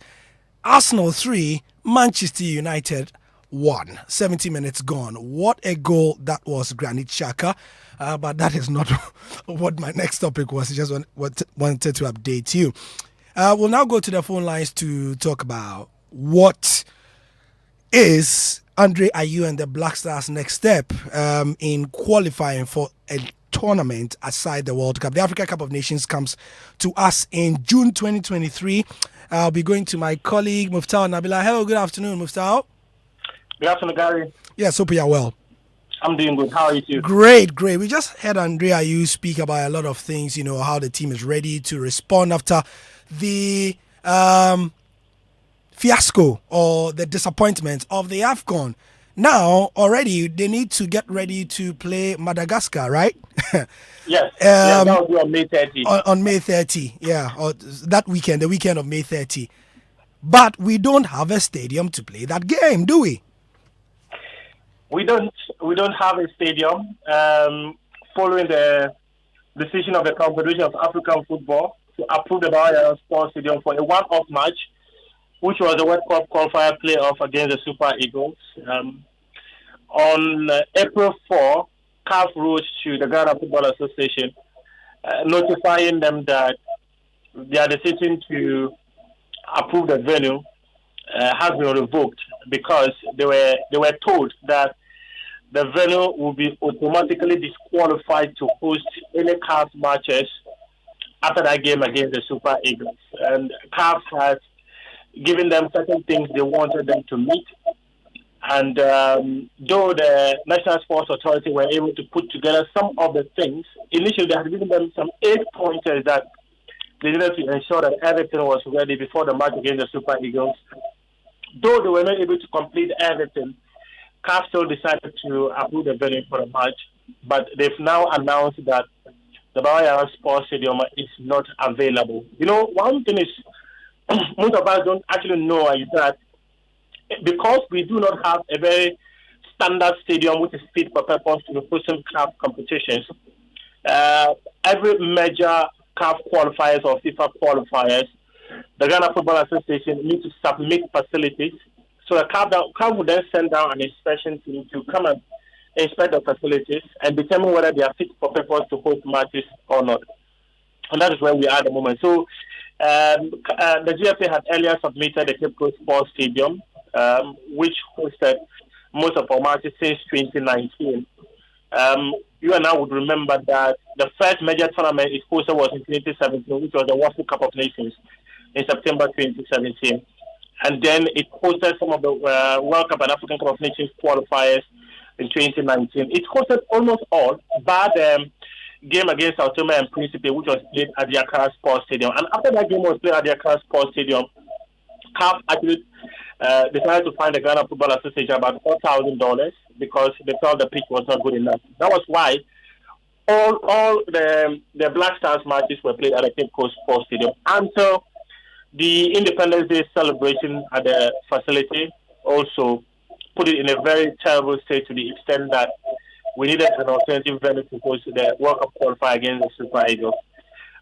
[SPEAKER 1] Arsenal 3, Manchester United 1. 70 minutes gone. What a goal that was, Granit Xhaka. But that is not what my next topic was. I just wanted to update you. We'll now go to the phone lines to talk about what is Andre Ayew and the Black Stars' next step in qualifying for a tournament aside the World Cup. The Africa Cup of Nations comes to us in June 2023. I'll be going to my colleague Muftau Nabila. Hello, good afternoon, Muftau.
[SPEAKER 10] Good afternoon, Gary.
[SPEAKER 1] Yes, hope you're well.
[SPEAKER 10] I'm doing good. How are you too?
[SPEAKER 1] Great. We just heard Andrea you speak about a lot of things, how the team is ready to respond after the fiasco or the disappointment of the AFCON. Now, already, they need to get ready to play Madagascar, right?
[SPEAKER 10] Yes, that will be on May 30.
[SPEAKER 1] On May 30, or that weekend, the weekend of May 30. But we don't have a stadium to play that game, do we?
[SPEAKER 10] We don't have a stadium. Following the decision of the Confederation of African Football to approve the Barrier Sports Stadium for a one-off match, which was a World Cup qualifier playoff against the Super Eagles. On April 4, CAF wrote to the Ghana Football Association, notifying them that their decision to approve the venue has been revoked because they were told that the venue will be automatically disqualified to host any CAF matches after that game against the Super Eagles. And CAF has given them certain things they wanted them to meet. And though the National Sports Authority were able to put together some of the things, initially they had given them some 8 pointers that they needed to ensure that everything was ready before the match against the Super Eagles. Though they were not able to complete everything, CAF still decided to approve the venue for the match, but they've now announced that the Barrier Sports Stadium is not available. One thing is, most of us don't actually know is that because we do not have a very standard stadium which is fit for purpose to host CAF competitions, every major CAF qualifiers or FIFA qualifiers, the Ghana Football Association needs to submit facilities. So the CAF would then send down an inspection team to come and inspect the facilities and determine whether they are fit for purpose to host matches or not. And that is where we are at the moment. So the GFA had earlier submitted the Cape Coast Sports Stadium, which hosted most of our matches since 2019. You and I would remember that the first major tournament it hosted was in 2017, which was the Wolff Cup of Nations in September 2017. And then it hosted some of the World Cup and African Cup of Nations qualifiers in 2019. It hosted almost all, but the game against Sao Tome and Principe, which was played at the Accra Sports Stadium. And after that game was played at the Accra Sports Stadium, CAF actually decided to fine the Ghana Football Association about $4,000 because they felt the pitch was not good enough. That was why all the Black Stars matches were played at the Cape Coast Sports Stadium until the Independence Day celebration at the facility also put it in a very terrible state to the extent that we needed an alternative venue to host the World Cup qualifier against the Super Eagles.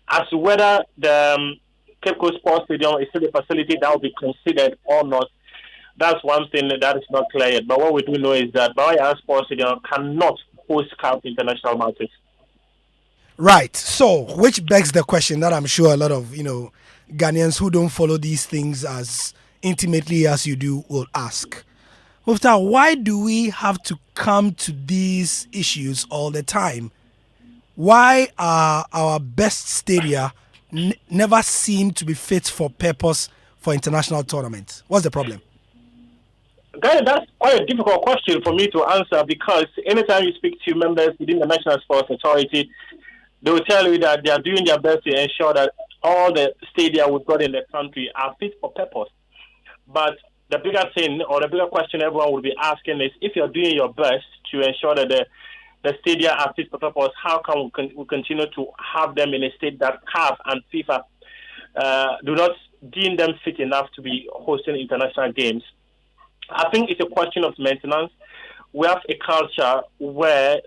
[SPEAKER 10] As to whether the Cape Coast Sports Stadium is still a facility that will be considered or not, that's one thing that is not clear yet. But what we do know is that Barrier Sports Stadium cannot host CAF international matches.
[SPEAKER 1] Right. So, which begs the question that I'm sure a lot of, Ghanaians who don't follow these things as intimately as you do will ask. Mufta, why do we have to come to these issues all the time? Why are our best stadia never seem to be fit for purpose for international tournaments? What's the problem?
[SPEAKER 10] That's quite a difficult question for me to answer because anytime you speak to members within the National Sports Authority, they will tell you that they are doing their best to ensure that all the stadia we've got in the country are fit for purpose. But the bigger thing or the bigger question everyone will be asking is if you're doing your best to ensure that the stadia are fit for purpose, how can we continue to have them in a state that CAF and FIFA do not deem them fit enough to be hosting international games? I think it's a question of maintenance. We have a culture where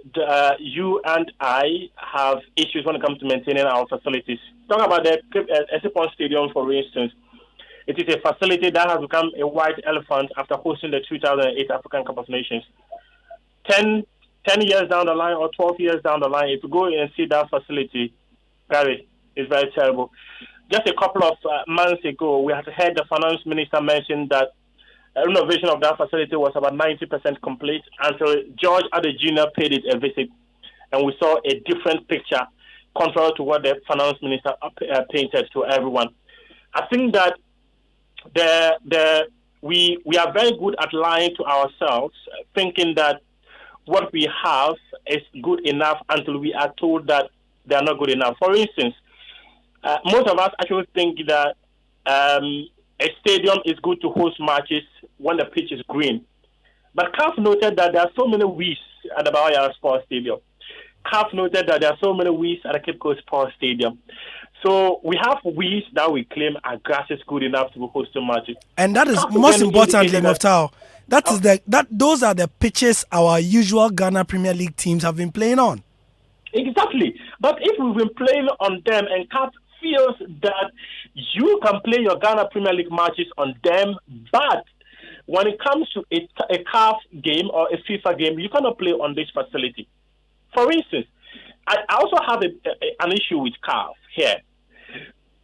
[SPEAKER 10] you and I have issues when it comes to maintaining our facilities. Talk about the Esipon Stadium, for instance. It is a facility that has become a white elephant after hosting the 2008 African Cup of Nations. 10 years down the line or 12 years down the line, if you go and see that facility, Gary, it's very terrible. Just a couple of months ago, we had heard the finance minister mention that renovation of that facility was about 90% complete until George Addo Jr. paid it a visit, and we saw a different picture contrary to what the finance minister painted to everyone. I think that we are very good at lying to ourselves, thinking that what we have is good enough until we are told that they are not good enough. For instance, most of us actually think that a stadium is good to host matches when the pitch is green. But CAF noted that there are so many weeds at the Bawayara Sports Stadium. CAF noted that there are so many weeds at the Cape Coast Sports Stadium. So we have weeds that we claim are grasses good enough to be hosting matches.
[SPEAKER 1] And that is
[SPEAKER 10] CAF
[SPEAKER 1] most importantly,
[SPEAKER 10] indicated
[SPEAKER 1] Muftau. Those are the pitches our usual Ghana Premier League teams have been playing on.
[SPEAKER 10] Exactly. But if we've been playing on them and CAF feels that you can play your Ghana Premier League matches on them, but when it comes to a CAF game or a FIFA game, you cannot play on this facility. For instance, I also have an issue with CAF here.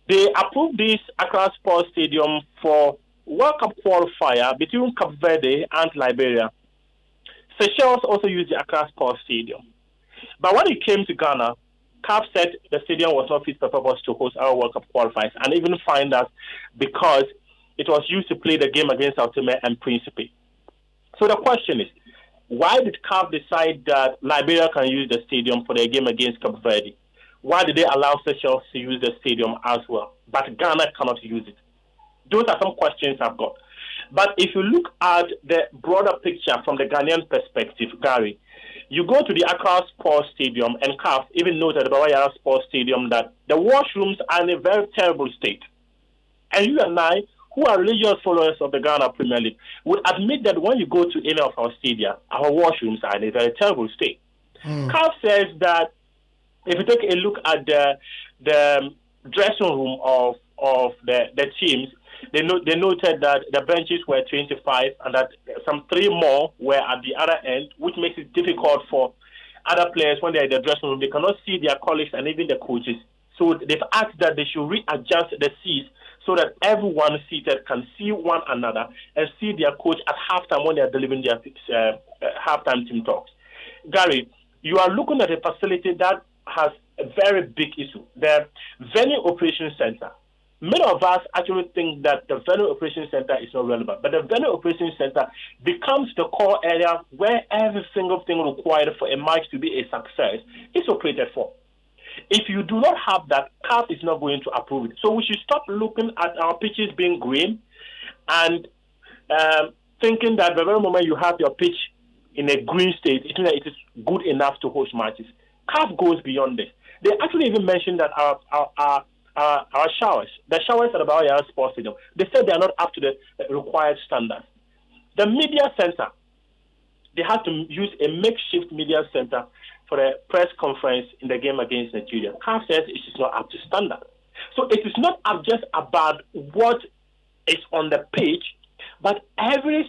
[SPEAKER 10] They approved this Accra Sports Stadium for World Cup qualifier between Cape Verde and Liberia. Seychelles also used the Accra Sports Stadium. But when it came to Ghana, CAF said the stadium was not fit for purpose to host our World Cup qualifiers, and even find us because it was used to play the game against Ultimate and Principe. So the question is, why did CAF decide that Liberia can use the stadium for their game against Cape Verde? Why did they allow Seychelles to use the stadium as well, but Ghana cannot use it? Those are some questions I've got. But if you look at the broader picture from the Ghanaian perspective, Gary, you go to the Accra Sports Stadium, and CAF even noted at the Bawayara Sports Stadium that the washrooms are in a very terrible state. And you and I, who are religious followers of the Ghana Premier League, would admit that when you go to any of our stadia, our washrooms are in a very terrible state. CAF says that if you take a look at the dressing room of the teams, they noted that the benches were 25 and that some 3 more were at the other end, which makes it difficult for other players when they're in the dressing room. They cannot see their colleagues and even the coaches. So they've asked that they should readjust the seats so that everyone seated can see one another and see their coach at halftime when they are delivering their halftime team talks. Gary, you are looking at a facility that has a very big issue. The venue operation center. Many of us actually think that the venue operation center is not relevant, but the venue operation center becomes the core area where every single thing required for a match to be a success is operated for. If you do not have that, CAF is not going to approve it. So we should stop looking at our pitches being green and thinking that the very moment you have your pitch in a green state, it is good enough to host matches. CAF goes beyond this. They actually even mentioned that our showers, the showers at the Bawayara Sports Stadium, they said they are not up to the required standards. The media center, they had to use a makeshift media center for a press conference in the game against Nigeria. CAF says it is not up to standard. So it is not just about what is on the pitch, but everything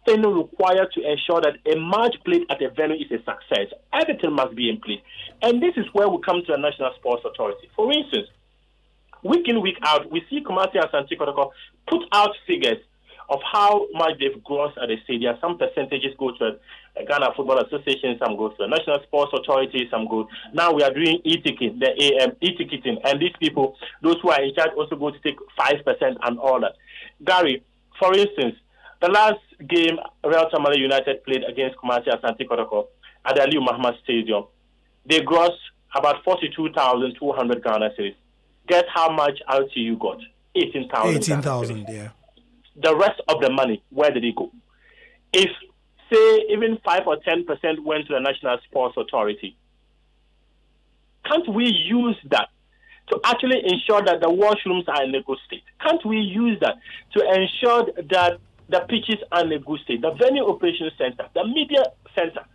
[SPEAKER 10] required to ensure that a match played at a venue is a success. Everything must be in place. And this is where we come to the National Sports Authority. For instance, week in, week out, we see Kumasi and Asante Kotoko put out figures of how much they've grossed at the stadium. Some percentages go to the Ghana Football Association, some go to the National Sports Authority, some go. Now we are doing e-ticketing, e-ticketing, and these people, those who are in charge, also go to take 5% and all that. Gary, for instance, the last game Real Tamale United played against Kumasi Asante Kotoko at the Aliu Muhammad Stadium, they grossed about 42,200 Ghana cedis. Guess how much RTU got? 18,000.
[SPEAKER 1] 18,000, yeah.
[SPEAKER 10] The rest of the money, where did it go? If, say, even 5 or 10% went to the National Sports Authority, can't we use that to actually ensure that the washrooms are in a good state? Can't we use that to ensure that the pitches are in a good state? The venue operations center, the media center.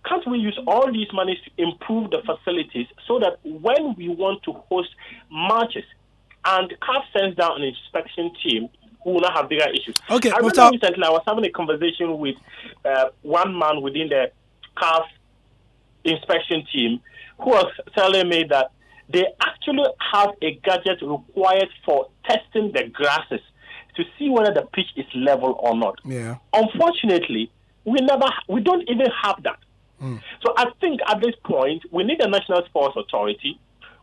[SPEAKER 10] Can't we use all these monies to improve the facilities so that when we want to host matches and CAF sends down an inspection team, we will not have bigger issues?
[SPEAKER 1] Okay,
[SPEAKER 10] I remember recently I was having a conversation with one man within the CAF inspection team who was telling me that they actually have a gadget required for testing the grasses to see whether the pitch is level or not.
[SPEAKER 1] Yeah.
[SPEAKER 10] Unfortunately, we don't even have that. So I think at this point, we need the National Sports Authority.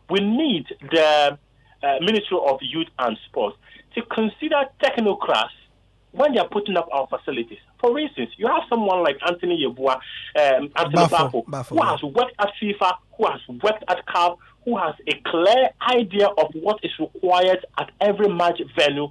[SPEAKER 10] We need the Ministry of Youth and Sports to consider technocrats when they are putting up our facilities. For instance, you have someone like Anthony Yeboah, Anthony Bafo, who has worked at FIFA, who has worked at CAF, who has a clear idea of what is required at every match venue.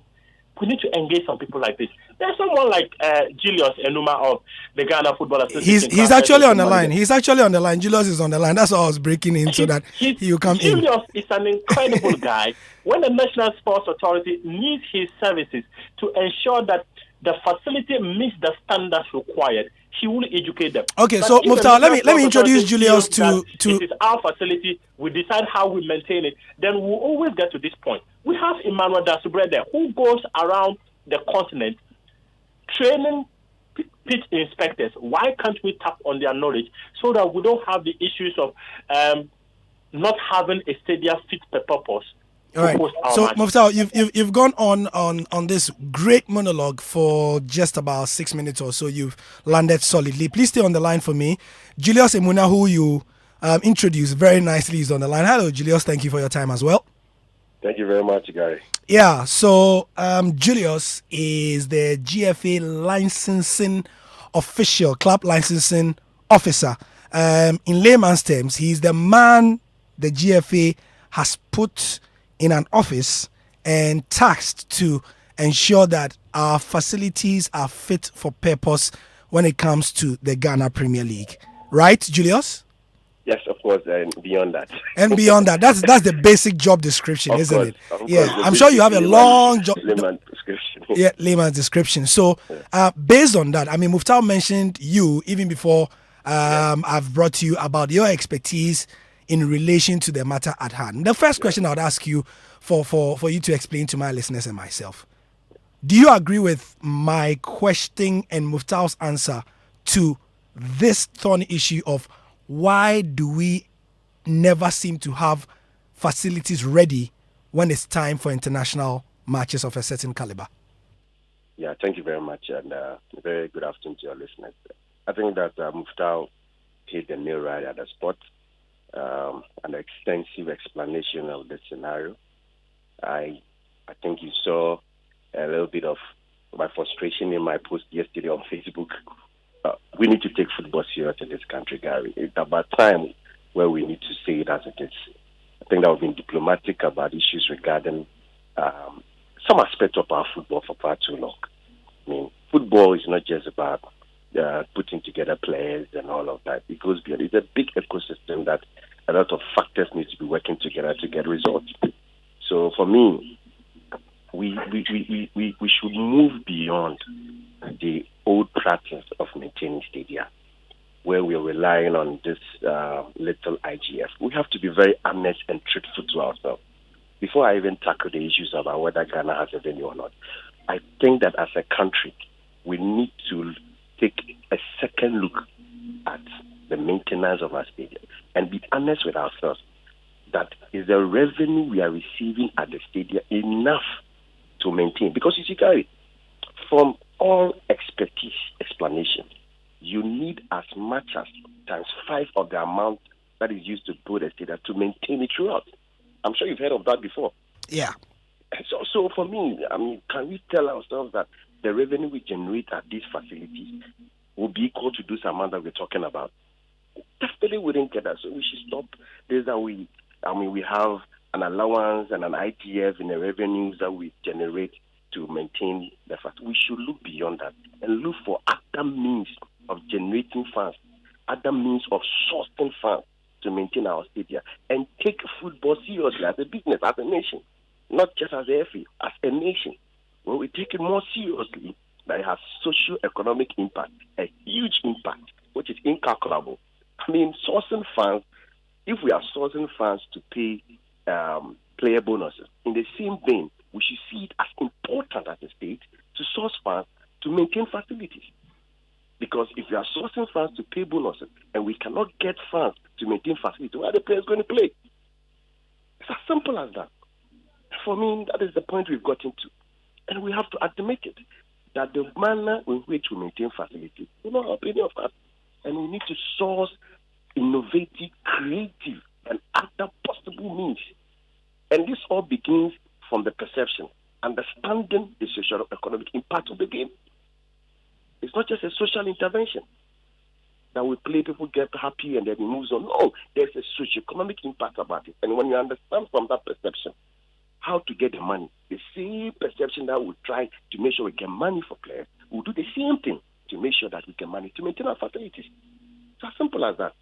[SPEAKER 10] We need to engage some people like this. There's someone like Julius Enuma of the Ghana Football Association.
[SPEAKER 1] He's actually on the line. He's actually on the line. Julius is on the line. That's why I was breaking in so that he will come in.
[SPEAKER 10] Julius is an incredible guy. When the National Sports Authority needs his services to ensure that the facility meets the standards required, he will educate them.
[SPEAKER 1] Okay, so Mufta, let me introduce Julius to
[SPEAKER 10] it is our facility. We decide how we maintain it. Then we'll always get to this point. We have Emmanuel Dasubre there who goes around the continent training pitch inspectors. Why can't we tap on their knowledge so that we don't have the issues of not having a stadium fit per purpose?
[SPEAKER 1] All right. So, Mufta, you've gone on this great monologue for just about 6 minutes or so. You've landed solidly. Please stay on the line for me. Julius Emuna, who you introduced very nicely, is on the line. Hello, Julius. Thank you for your time as well.
[SPEAKER 11] Thank you very much, Gary.
[SPEAKER 1] Yeah. So, Julius is the GFA licensing official, club licensing officer. In layman's terms, he's the man the GFA has put in an office and tasked to ensure that our facilities are fit for purpose when it comes to the Ghana Premier League. Right, Julius?
[SPEAKER 11] Yes, of course, and beyond that.
[SPEAKER 1] And beyond that, that's the basic job description, isn't it? Yeah, I'm sure you have a long job.
[SPEAKER 11] Layman's description.
[SPEAKER 1] Yeah, layman's description. So, based on that, I mean, Mufta mentioned you even before I've brought you about your expertise in relation to the matter at hand. The first question I would ask you for you to explain to my listeners and myself. Do you agree with my question and Mufta's answer to this thorny issue of why do we never seem to have facilities ready when it's time for international matches of a certain caliber?
[SPEAKER 11] Yeah, thank you very much, and very good afternoon to your listeners. I think that Mufta hit the nail right at the spot. An extensive explanation of the scenario. I think you saw a little bit of my frustration in my post yesterday on Facebook. We need to take football serious in this country, Gary. It's about time where we need to say it as it is. I think that we've been diplomatic about issues regarding some aspect of our football for far too long. I mean, football is not just about putting together players and all of that. It goes beyond. It's a big ecosystem that a lot of factors need to be working together to get results. So for me, we should move beyond the old practice of maintaining stadia, where we're relying on this little IGF. We have to be very honest and truthful to ourselves. Before I even tackle the issues about whether Ghana has a venue or not, I think that as a country, we need to take a second look at the maintenance of our stadium and be honest with ourselves that is the revenue we are receiving at the stadium enough to maintain? Because you see, Gary, from all expertise explanation, you need as much as ×5 of the amount that is used to build a stadium to maintain it throughout. I'm sure you've heard of that before.
[SPEAKER 1] Yeah.
[SPEAKER 11] So for me, I mean, can we tell ourselves that the revenue we generate at these facilities will be equal to this amount that we're talking about? Definitely wouldn't get that. So we should stop this. That we have an allowance and an ITF in the revenues that we generate to maintain the fact. We should look beyond that and look for other means of generating funds, other means of sourcing funds to maintain our stadium and take football seriously as a business, as a nation, not just as a FA, as a nation. When we take it more seriously, that it has socio-economic impact, a huge impact, which is incalculable. I mean, sourcing funds, if we are sourcing funds to pay player bonuses, in the same vein, we should see it as important as a state to source funds to maintain facilities. Because if we are sourcing funds to pay bonuses and we cannot get funds to maintain facilities, where are the players going to play? It's as simple as that. For me, that is the point we've gotten to. And we have to admit it, that the manner in which we maintain facilities will not help any of us. And we need to source innovative, creative, and other possible means. And this all begins from the perception, understanding the social economic impact of the game. It's not just a social intervention that we play, people get happy and then it moves on. No, there's a socio-economic impact about it. And when you understand from that perception how to get the money, the same perception that we try to make sure we get money for players, we'll do the same thing to make sure that we get money to maintain our facilities. It's as simple as that.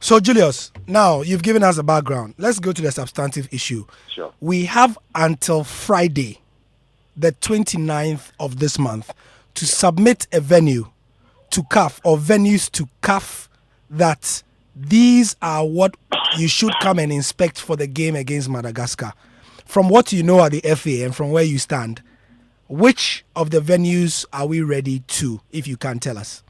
[SPEAKER 1] So, Julius, now you've given us a background. Let's go to the substantive issue.
[SPEAKER 11] Sure.
[SPEAKER 1] We have until Friday, the 29th of this month, to submit a venue to CAF or venues to CAF that these are what you should come and inspect for the game against Madagascar. From what you know at the FA and from where you stand, which of the venues are we ready to, if you can tell us?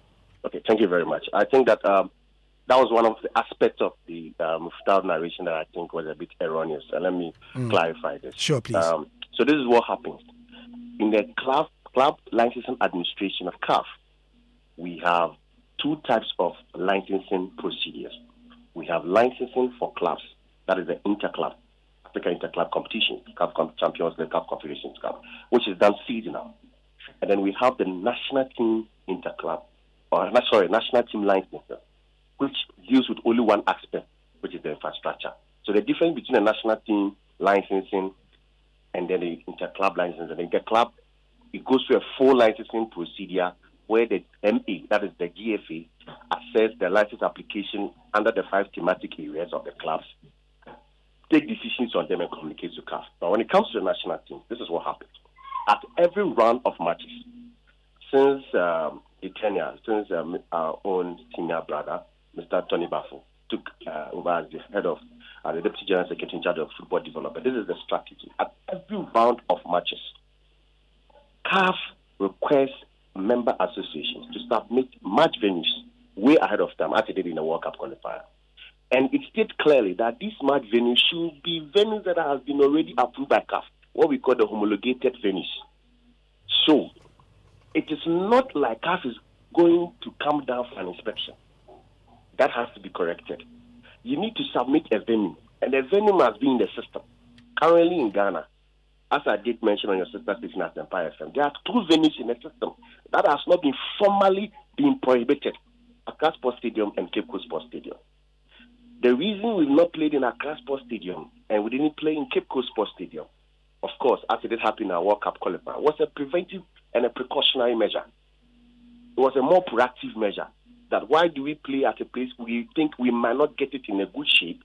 [SPEAKER 11] Okay, thank you very much. I think that that was one of the aspects of the Muftau narration that I think was a bit erroneous. And let me clarify this.
[SPEAKER 1] Sure, please.
[SPEAKER 11] So this is what happens. In the club licensing administration of CAF, we have two types of licensing procedures. We have licensing for clubs, that is the interclub, African Interclub Competition, CAF Champions League, CAF Confederations Cup, which is done seasonal. And then we have the national team interclub, national team licensing, which deals with only one aspect, which is the infrastructure. So the difference between the national team licensing and then the interclub licensing, the interclub, it goes through a full licensing procedure where the MA, that is the GFA, assess the license application under the 5 thematic areas of the clubs, take decisions on them and communicate to CAF. Now, when it comes to the national team, this is what happens. At every round of matches, since our own senior brother, Mr. Tony Baffo, took over as the head of the Deputy General Secretary in charge of football development. This is the strategy. At every round of matches, CAF requests member associations to submit match venues way ahead of time, as it did in the World Cup qualifier. And it states clearly that these match venues should be venues that have been already approved by CAF, what we call the homologated venues. So, it is not like CAF is going to come down for an inspection. That has to be corrected. You need to submit a venue, and the venue must be in the system. Currently in Ghana, as I did mention on your sister station at Empire FM, there are 2 venues in the system that has not been formally been prohibited: Accra Sports Stadium and Cape Coast Sports Stadium. The reason we've not played in Accra Sports Stadium and we didn't play in Cape Coast Sports Stadium, of course, as it did happen in our World Cup qualifier, was a preventive and a precautionary measure. It was a more proactive measure. That why do we play at a place we think we might not get it in a good shape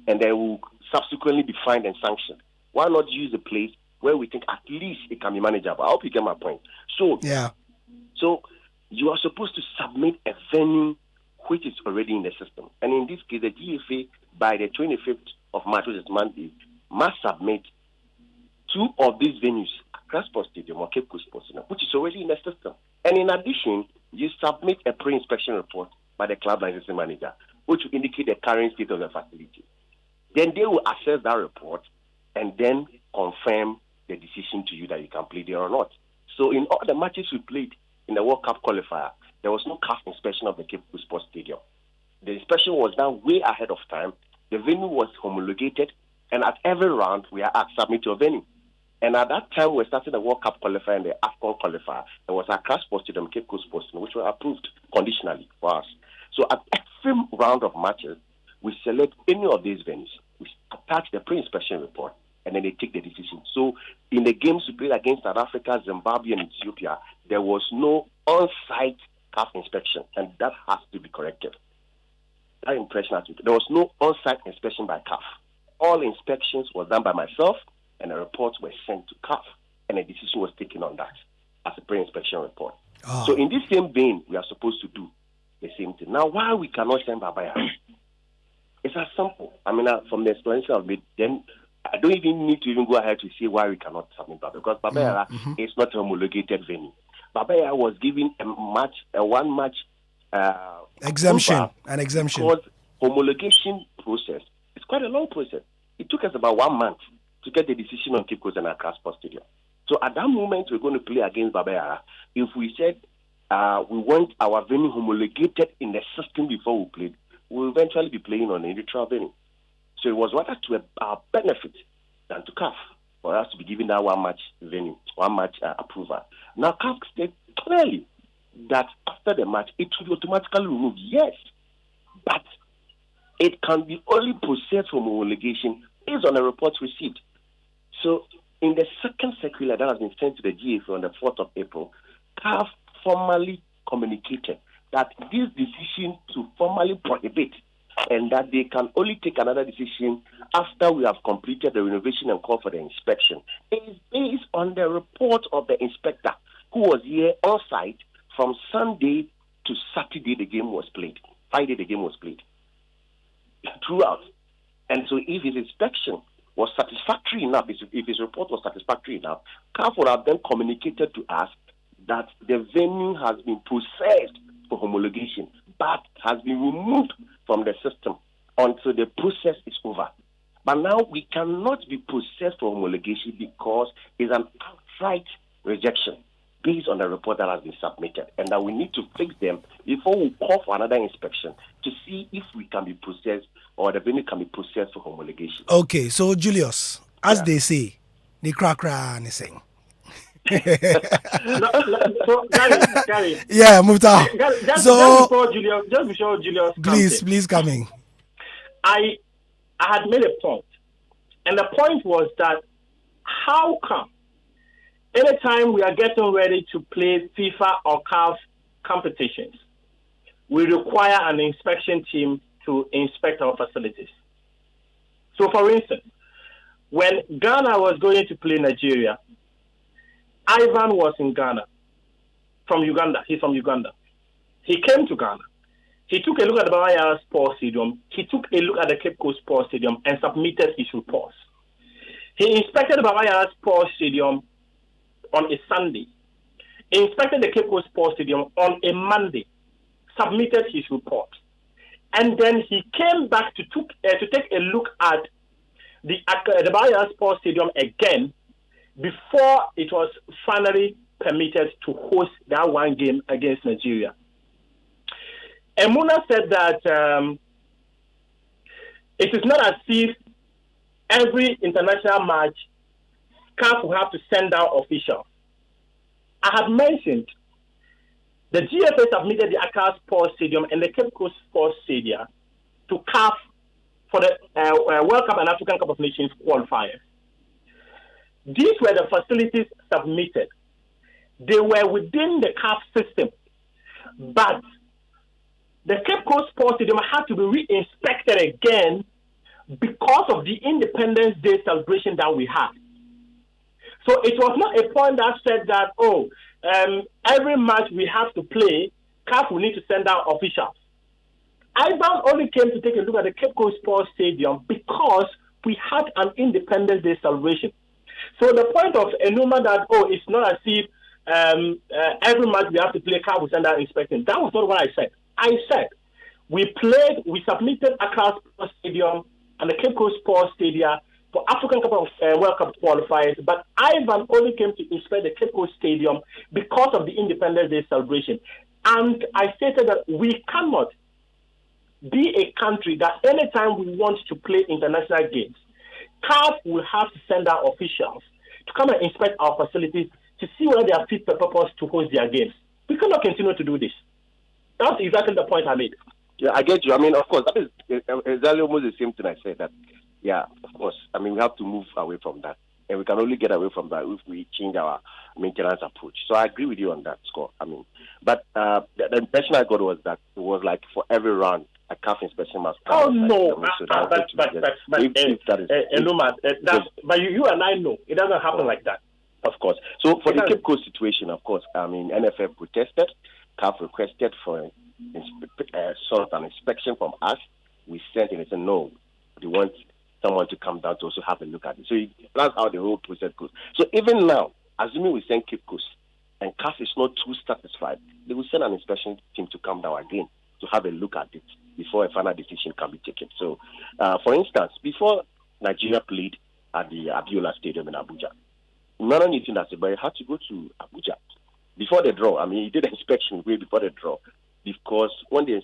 [SPEAKER 11] and then we'll subsequently be fined and sanctioned? Why not use a place where we think at least it can be manageable? I hope you get my point. So you are supposed to submit a venue which is already in the system. And in this case, the GFA, by the 25th of March, which is Monday, must submit 2 of these venues, Accra Sports Stadium or Cape Coast Sports Stadium, which is already in the system. And in addition, you submit a pre-inspection report by the club licensing manager, which will indicate the current state of the facility. Then they will assess that report and then confirm the decision to you that you can play there or not. So in all the matches we played in the World Cup qualifier, there was no CAF inspection of the Cape Coast Sports Stadium. The inspection was done way ahead of time. The venue was homologated, and at every round, we are asked to submit your venue. And at that time, we were starting the World Cup qualifier and the AFCON qualifier. There was Accra Sports Stadium, Cape Coast Sports Stadium, which were approved conditionally for us. So at every round of matches, we select any of these venues. We attach the pre-inspection report, and then they take the decision. So in the games we played against South Africa, Zimbabwe, and Ethiopia, there was no on-site CAF inspection, and that has to be corrected. That impression has to be. There was no on-site inspection by CAF. All inspections were done by myself, and the reports were sent to CAF, and a decision was taken on that as a pre-inspection report. So in this same vein, we are supposed to do the same thing. Now, why we cannot send Babaya? It's as simple. I mean, from the explanation I've made, then I don't even need to even go ahead to say why we cannot submit Babaya, because Babaya is not a homologated venue. Babaya was given a one-match
[SPEAKER 1] exemption.
[SPEAKER 11] Because homologation process is quite a long process. It took us about 1 month to get the decision on Cape Coast and Accra Sports Stadium. So at that moment, we're going to play against Babaya. If we said we want our venue homologated in the system before we played, we'll eventually be playing on a neutral venue. So it was rather to our benefit than to CAF for us to be given that 1 match venue, 1 match approval. Now CAF stated clearly that after the match, it will be automatically removed. Yes, but it can be only processed from homologation based on the reports received. So, in the second circular that has been sent to the GFA on the 4th of April, CAF formally communicated that this decision to formally prohibit and that they can only take another decision after we have completed the renovation and call for the inspection is based on the report of the inspector who was here on site from Sunday to Saturday the game was played. Friday the game was played. Throughout. And so if his inspection was satisfactory enough, if his report was satisfactory enough, CAF would have then communicated to us that the venue has been processed for homologation, but has been removed from the system until the process is over. But now we cannot be processed for homologation because it's an outright rejection based on the report that has been submitted, and that we need to fix them before we call for another inspection to see if we can be processed or the venue can be processed for homologation.
[SPEAKER 1] Okay, so Julius, as they say, the crack and sing.
[SPEAKER 10] So Gary.
[SPEAKER 1] Yeah, Mufta.
[SPEAKER 10] Just before Julius
[SPEAKER 1] please come in.
[SPEAKER 10] I had made a point, and the point was that how come anytime we are getting ready to play FIFA or CAF competitions, we require an inspection team to inspect our facilities? So, for instance, when Ghana was going to play Nigeria, Ivan was in Ghana, from Uganda. He's from Uganda. He came to Ghana. He took a look at the Bawaya Sports Stadium. He took a look at the Cape Coast Sports Stadium and submitted his reports. He inspected the Bawaya Sports Stadium on a Sunday. He inspected the Cape Coast Sports Stadium on a Monday, submitted his report. And then he came back to take a look at the Bawaya Sports Stadium again before it was finally permitted to host that one game against Nigeria. Emuna said that it is not as if every international match CAF will have to send out officials. I have mentioned the GFA submitted the Accra Sports Stadium and the Cape Coast Sports Stadium to CAF for the World Cup and African Cup of Nations qualifiers. These were the facilities submitted. They were within the CAF system, but the Cape Coast Sports Stadium had to be re-inspected again because of the Independence Day celebration that we had. So it was not a point that said that, every match we have to play, CAF will need to send out officials. Ivan only came to take a look at the Cape Coast Sports Stadium because we had an Independence Day celebration. So the point of Enuma that, it's not as if every match we have to play, CAF will send out inspection. That was not what I said. I said we submitted Accra Sports Stadium and the Cape Coast Sports Stadium for African Cup of World Cup qualifiers, but Ivan only came to inspect the Cape Coast Stadium because of the Independence Day celebration. And I stated that we cannot be a country that anytime we want to play international games, CAF will have to send out officials to come and inspect our facilities to see whether they are fit for purpose to host their games. We cannot continue to do this. That's exactly the point I made.
[SPEAKER 11] Yeah, I get you. I mean, of course, that is exactly almost the same thing I said. That, yeah, of course. I mean, we have to move away from that. And we can only get away from that if we change our maintenance approach. So I agree with you on that, Scott. I mean, but the impression I got was that it was like for every round, a CAF inspection must come.
[SPEAKER 10] Oh, no. But you and I know it doesn't happen like that.
[SPEAKER 11] Of course. So for the Cape Coast situation, of course, I mean, NFF protested. CAF requested for sort of an inspection from us. We sent it and said, no, they want someone to come down to also have a look at it. So that's how the whole process goes. So even now, assuming we send Cape Coast and CAF is not too satisfied, they will send an inspection team to come down again to have a look at it before a final decision can be taken. So, for instance, before Nigeria played at the Abiola Stadium in Abuja, none of anything that's about, had to go to Abuja before the draw. I mean, he did an inspection way before the draw, because when the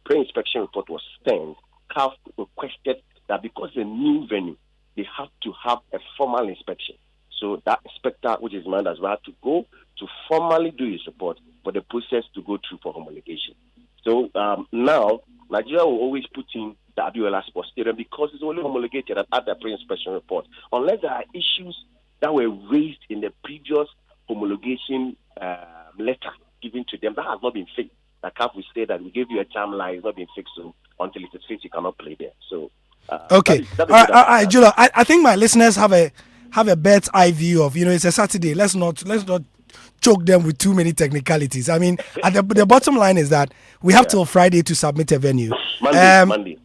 [SPEAKER 11] pre-inspection report was sent, CAF requested that because the new venue, they have to have a formal inspection. So that inspector, which is mine as well, had to go to formally do his report for the process to go through for homologation. So now, Nigeria will always put in the Abiola Sports Stadium because it's only homologated at the pre-inspection report. Unless there are issues that were raised in the previous homologation letter given to them that has not been fixed. The CAF will say that we gave you a timeline, it's not been fixed, so until it is fixed, you cannot play there. So,
[SPEAKER 1] okay. All right, Julia, I think my listeners have a bird's eye view of, it's a Saturday. Let's not choke them with too many technicalities. I mean, at the bottom line is that we have till Friday to submit a venue.
[SPEAKER 11] Monday.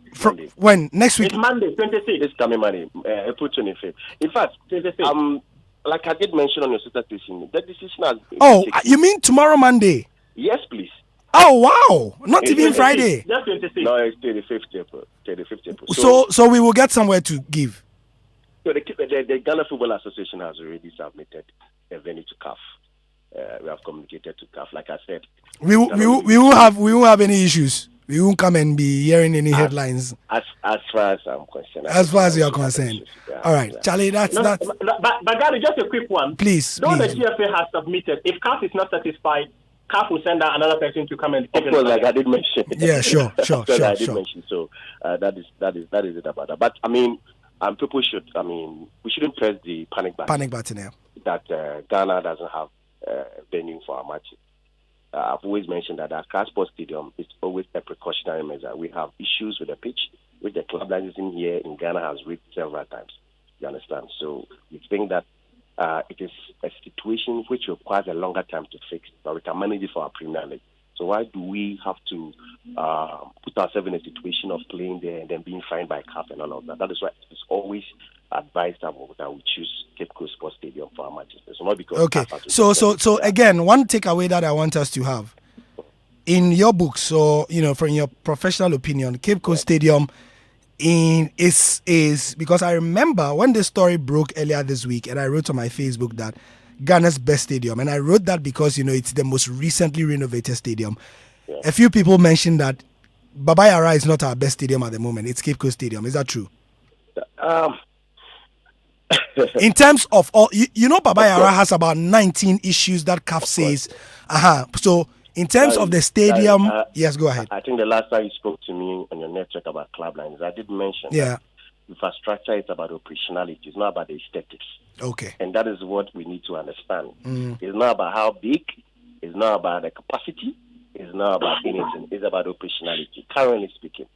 [SPEAKER 1] When? Next week?
[SPEAKER 10] It's Monday, 26th.
[SPEAKER 11] This coming Monday, April 25th. In fact, 26th. Like I did mention on your sister station, the decision has...
[SPEAKER 1] Oh, you mean tomorrow Monday?
[SPEAKER 11] Yes, please.
[SPEAKER 1] Oh, wow. Not even Friday.
[SPEAKER 10] That's 26th.
[SPEAKER 11] No, it's 35th April.
[SPEAKER 1] So we will get somewhere to give.
[SPEAKER 11] So the Ghana Football Association has already submitted a venue to CAF. We have communicated to CAF. Like I said,
[SPEAKER 1] we won't have any issues. We won't come and be hearing any headlines.
[SPEAKER 11] As far as I'm concerned.
[SPEAKER 1] As far as you are concerned. All right, Charlie, that's...
[SPEAKER 10] But Gary, just a quick one.
[SPEAKER 1] Please.
[SPEAKER 10] Though the GFA has submitted, if CAF is not satisfied, CAF will send out another person to come and...
[SPEAKER 11] Of course, like I did mention.
[SPEAKER 1] Yeah, sure.
[SPEAKER 11] I did mention. So that is it about that. But I mean, people should... we shouldn't press the panic button.
[SPEAKER 1] Yeah.
[SPEAKER 11] That Ghana doesn't have venue for our matches. I've always mentioned that our Accra Sports Stadium is always a precautionary measure. We have issues with the pitch, which the club licensing here in Ghana has raised several times. You understand? So we think that it is a situation which requires a longer time to fix, but we can manage it for our Premier League. So why do we have to put ourselves in a situation of playing there and then being fined by CAF and all of that? That is why it's always advised that we choose Cape Coast Sports Stadium for our matches. So not because
[SPEAKER 1] so again, one takeaway that I want us to have in your books, or from your professional opinion, Cape Coast Stadium is because I remember when this story broke earlier this week, and I wrote on my Facebook that Ghana's best stadium, and I wrote that because it's the most recently renovated stadium. Yeah. A few people mentioned that Baba Yara is not our best stadium at the moment. It's Cape Coast Stadium. Is that true? In terms of all, Baba Yara has about 19 issues that CAF says. So in terms of the stadium, yes, go ahead.
[SPEAKER 11] I think the last time you spoke to me on your network about club lines, I did mention that infrastructure is about operationality. It's not about the aesthetics.
[SPEAKER 1] Okay.
[SPEAKER 11] And that is what we need to understand. It's not about how big. It's not about the capacity. It's not about anything. It's about operationality. Currently speaking,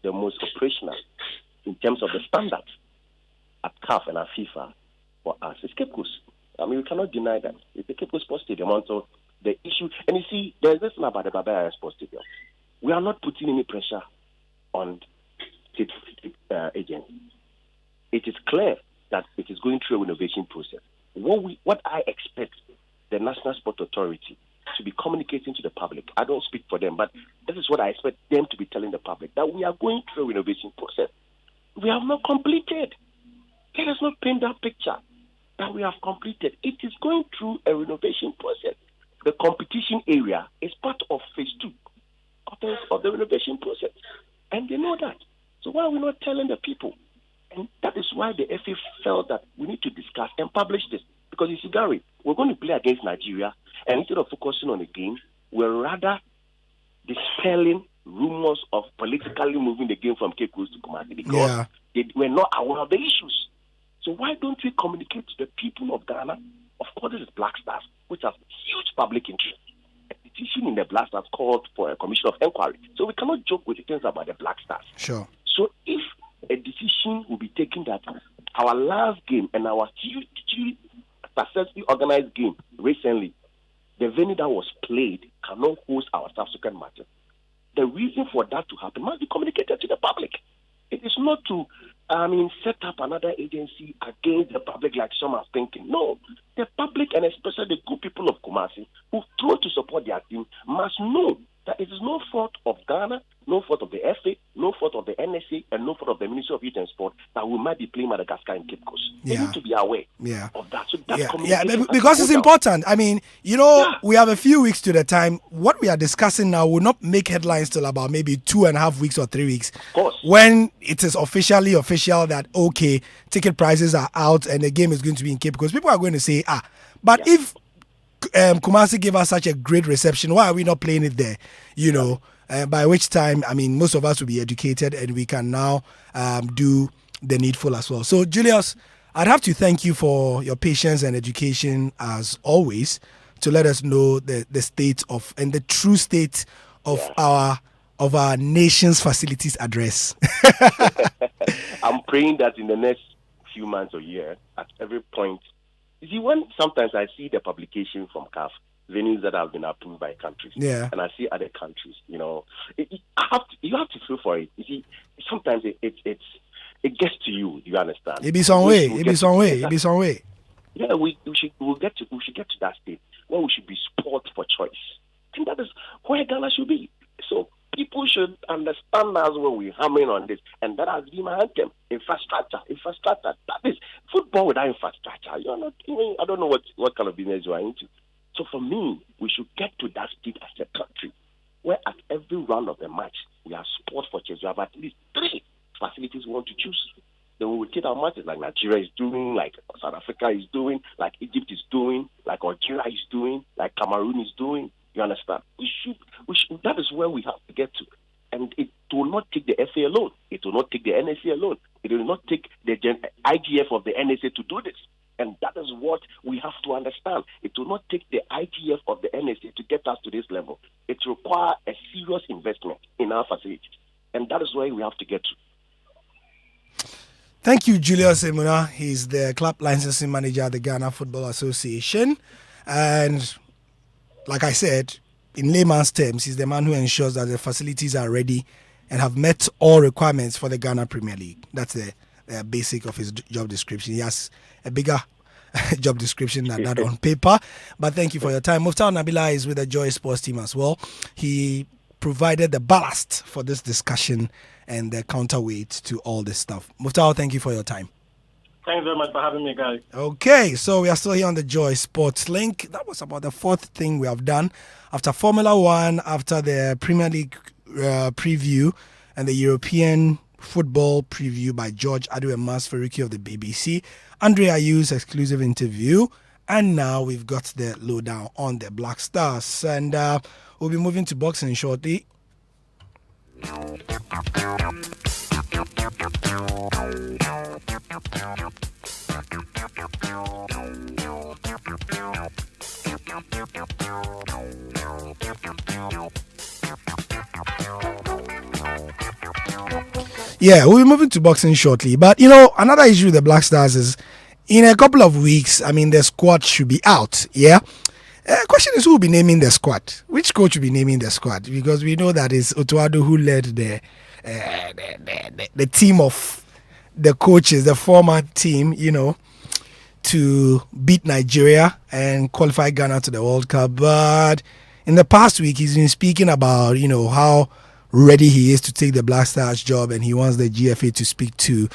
[SPEAKER 11] the most operational in terms of the standards at CAF and at FIFA for us is Cape Coast. We cannot deny that. It's the Cape Coast Sports Stadium. So the issue, and you see, there's this thing about the Baba Yara Sports Stadium. We are not putting any pressure on state agents. It is clear that it is going through a renovation process. What I expect the National Sport Authority to be communicating to the public, I don't speak for them, but this is what I expect them to be telling the public, that we are going through a renovation process. We have not completed. Let us not paint that picture that we have completed. It is going through a renovation process. The competition area is part of phase 2 of the renovation process. And they know that. So why are we not telling the people? And that is why the FA felt that we need to discuss and publish this. Because you see, Gary, we're going to play against Nigeria, and instead of focusing on the game, we're rather dispelling rumors of politically moving the game from Cape Coast to Kumasi because they were not aware of the issues. So why don't we communicate to the people of Ghana? Of course, this is Black Stars, which has huge public interest. A petition in the Black Stars called for a commission of inquiry. So we cannot joke with the things about the Black Stars.
[SPEAKER 1] Sure.
[SPEAKER 11] So if a decision will be taken that our last game and our huge successfully organized game recently, the venue that was played cannot host our subsequent matches. The reason for that to happen must be communicated to the public. It is not to set up another agency against the public like some are thinking. No, the public and especially the good people of Kumasi who throw to support their team must know that it is no fault of Ghana, no fault of the FA, no fault of the NSA, and no fault of the Ministry of Youth and Sport that we might be playing Madagascar and Cape Coast. They need to be aware of that. So that
[SPEAKER 1] because it's important. We have a few weeks to the time. What we are discussing now will not make headlines till about maybe 2.5 weeks or 3 weeks.
[SPEAKER 11] Of course.
[SPEAKER 1] When it is official that, ticket prices are out and the game is going to be in Cape Coast, people are going to say, but if Kumasi gave us such a great reception. Why are we not playing it there? You know, by which time, I mean, most of us will be educated and we can now do the needful as well. So, Julius, I'd have to thank you for your patience and education as always to let us know the state of and the true state of our nation's facilities address.
[SPEAKER 11] I'm praying that in the next few months or year, at every point, you see, when sometimes I see the publication from CAF, venues that have been approved by countries, and I see other countries, you know, you have to feel for it. You see, sometimes it gets to you. You understand?
[SPEAKER 1] It be some way. It be some way.
[SPEAKER 11] Yeah, we should get to that state where we should be sport for choice. I think that is where Ghana should be. So people should understand us when we're hammering on this, and that has been my anthem. Infrastructure. That is football without infrastructure. You're not even. I don't know what kind of business you are into. So for me, we should get to that state as a country where at every round of the match we have sport for choice. We have at least 3 facilities we want to choose. Then we will take our matches like Nigeria is doing, like South Africa is doing, like Egypt is doing, like Algeria is doing, like Cameroon is doing. You understand? We should. That is where we have to get to. And it will not take the FA alone. It will not take the NSA alone. It will not take the IGF of the NSA to do this. And that is what we have to understand. It will not take the IGF of the NSA to get us to this level. It requires a serious investment in our facilities. And that is where we have to get to.
[SPEAKER 1] Thank you, Julius Emuna. He's the club licensing manager at the Ghana Football Association. And like I said, in layman's terms, he's the man who ensures that the facilities are ready and have met all requirements for the Ghana Premier League. That's the basic of his job description. He has a bigger job description than that on paper. But thank you for your time. Muftar Nabila is with the Joy Sports team as well. He provided the ballast for this discussion and the counterweight to all this stuff. Muftar, thank you for your time.
[SPEAKER 10] Thanks very much for having me, guys.
[SPEAKER 1] Okay, so we are still here on the Joy Sports link. That was about the 4th thing we have done. After Formula 1, after the Premier League preview and the European football preview by George Adu and Mas Faruqi of the BBC, Andre Ayew's exclusive interview, and now we've got the lowdown on the Black Stars. And we'll be moving to boxing shortly. Yeah, we'll be moving to boxing shortly. But, you know, another issue with the Black Stars is in a couple of weeks, I mean, the squad should be out, yeah? Question is, who will be naming the squad? Which coach will be naming the squad? Because we know that it's Otuado who led the team of the coaches, the former team, you know, to beat Nigeria and qualify Ghana to the World Cup. But in the past week, he's been speaking about, you know, how ready he is to take the Black Stars job, and he wants the GFA to speak to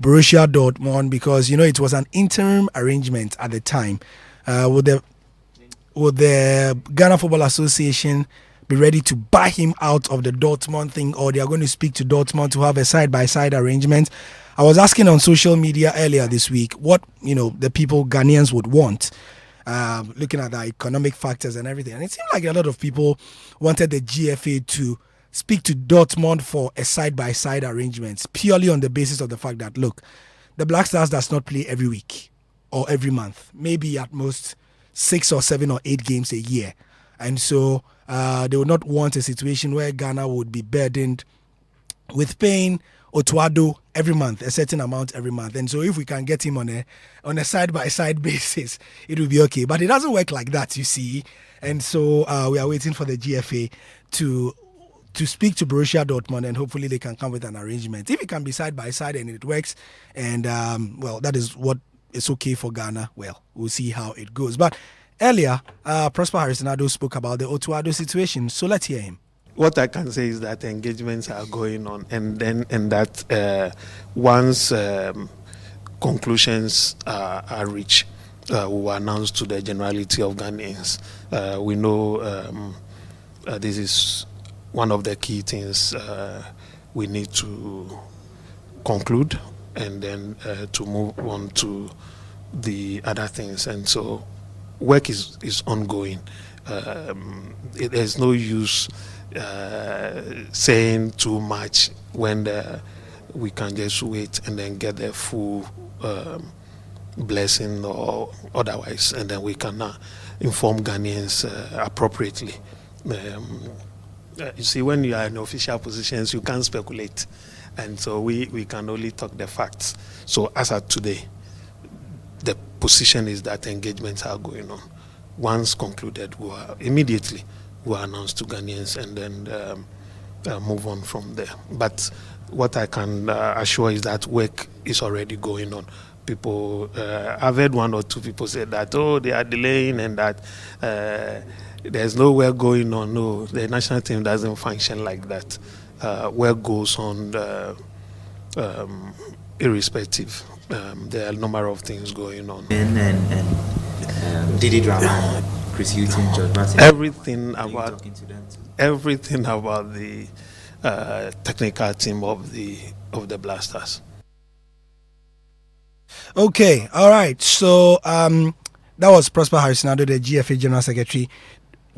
[SPEAKER 1] Borussia Dortmund because, you know, it was an interim arrangement at the time. Would the Ghana Football Association be ready to buy him out of the Dortmund thing, or they are going to speak to Dortmund to have a side-by-side arrangement? I was asking on social media earlier this week what, you know, the people, Ghanaians, would want, looking at the economic factors and everything. And it seemed like a lot of people wanted the GFA to speak to Dortmund for a side-by-side arrangement, purely on the basis of the fact that, look, the Black Stars does not play every week or every month, maybe at most 6 or 7 or 8 games a year. And so they would not want a situation where Ghana would be burdened with paying Otuado every month, a certain amount every month. And so if we can get him on a side-by-side basis, it will be okay. But it doesn't work like that, you see. And so we are waiting for the GFA to speak to Borussia Dortmund, and hopefully they can come with an arrangement. If it can be side-by-side and it works, and, well, that is what is okay for Ghana, well, we'll see how it goes. But earlier, Prosper Harrison-Ado spoke about the Otuado situation, so let's hear him.
[SPEAKER 12] What I can say is that engagements are going on, and that once conclusions are reached, we will announce to the generality of Ghanaians. We know this is one of the key things we need to conclude, and then to move on to the other things. And so work is ongoing. There's no use saying too much when we can just wait and then get the full blessing or otherwise, and then we can inform Ghanaians appropriately. You see, when you are in official positions, you can't speculate, and so we can only talk the facts. So as of today, the position is that engagements are going on. Once concluded, immediately we'll announce to Ghanaians and then move on from there. But what I can assure is that work is already going on. People, I've heard one or two people say that, they are delaying and that there's no work going on. No, the national team doesn't function like that. Work goes on irrespective. There are a number of things going on.
[SPEAKER 13] And Didi Drama, Chris Hutton, George Martin.
[SPEAKER 12] Everything about the technical team of the Blasters.
[SPEAKER 1] Okay, all right. So that was Prosper Harrisonado, the GFA General Secretary,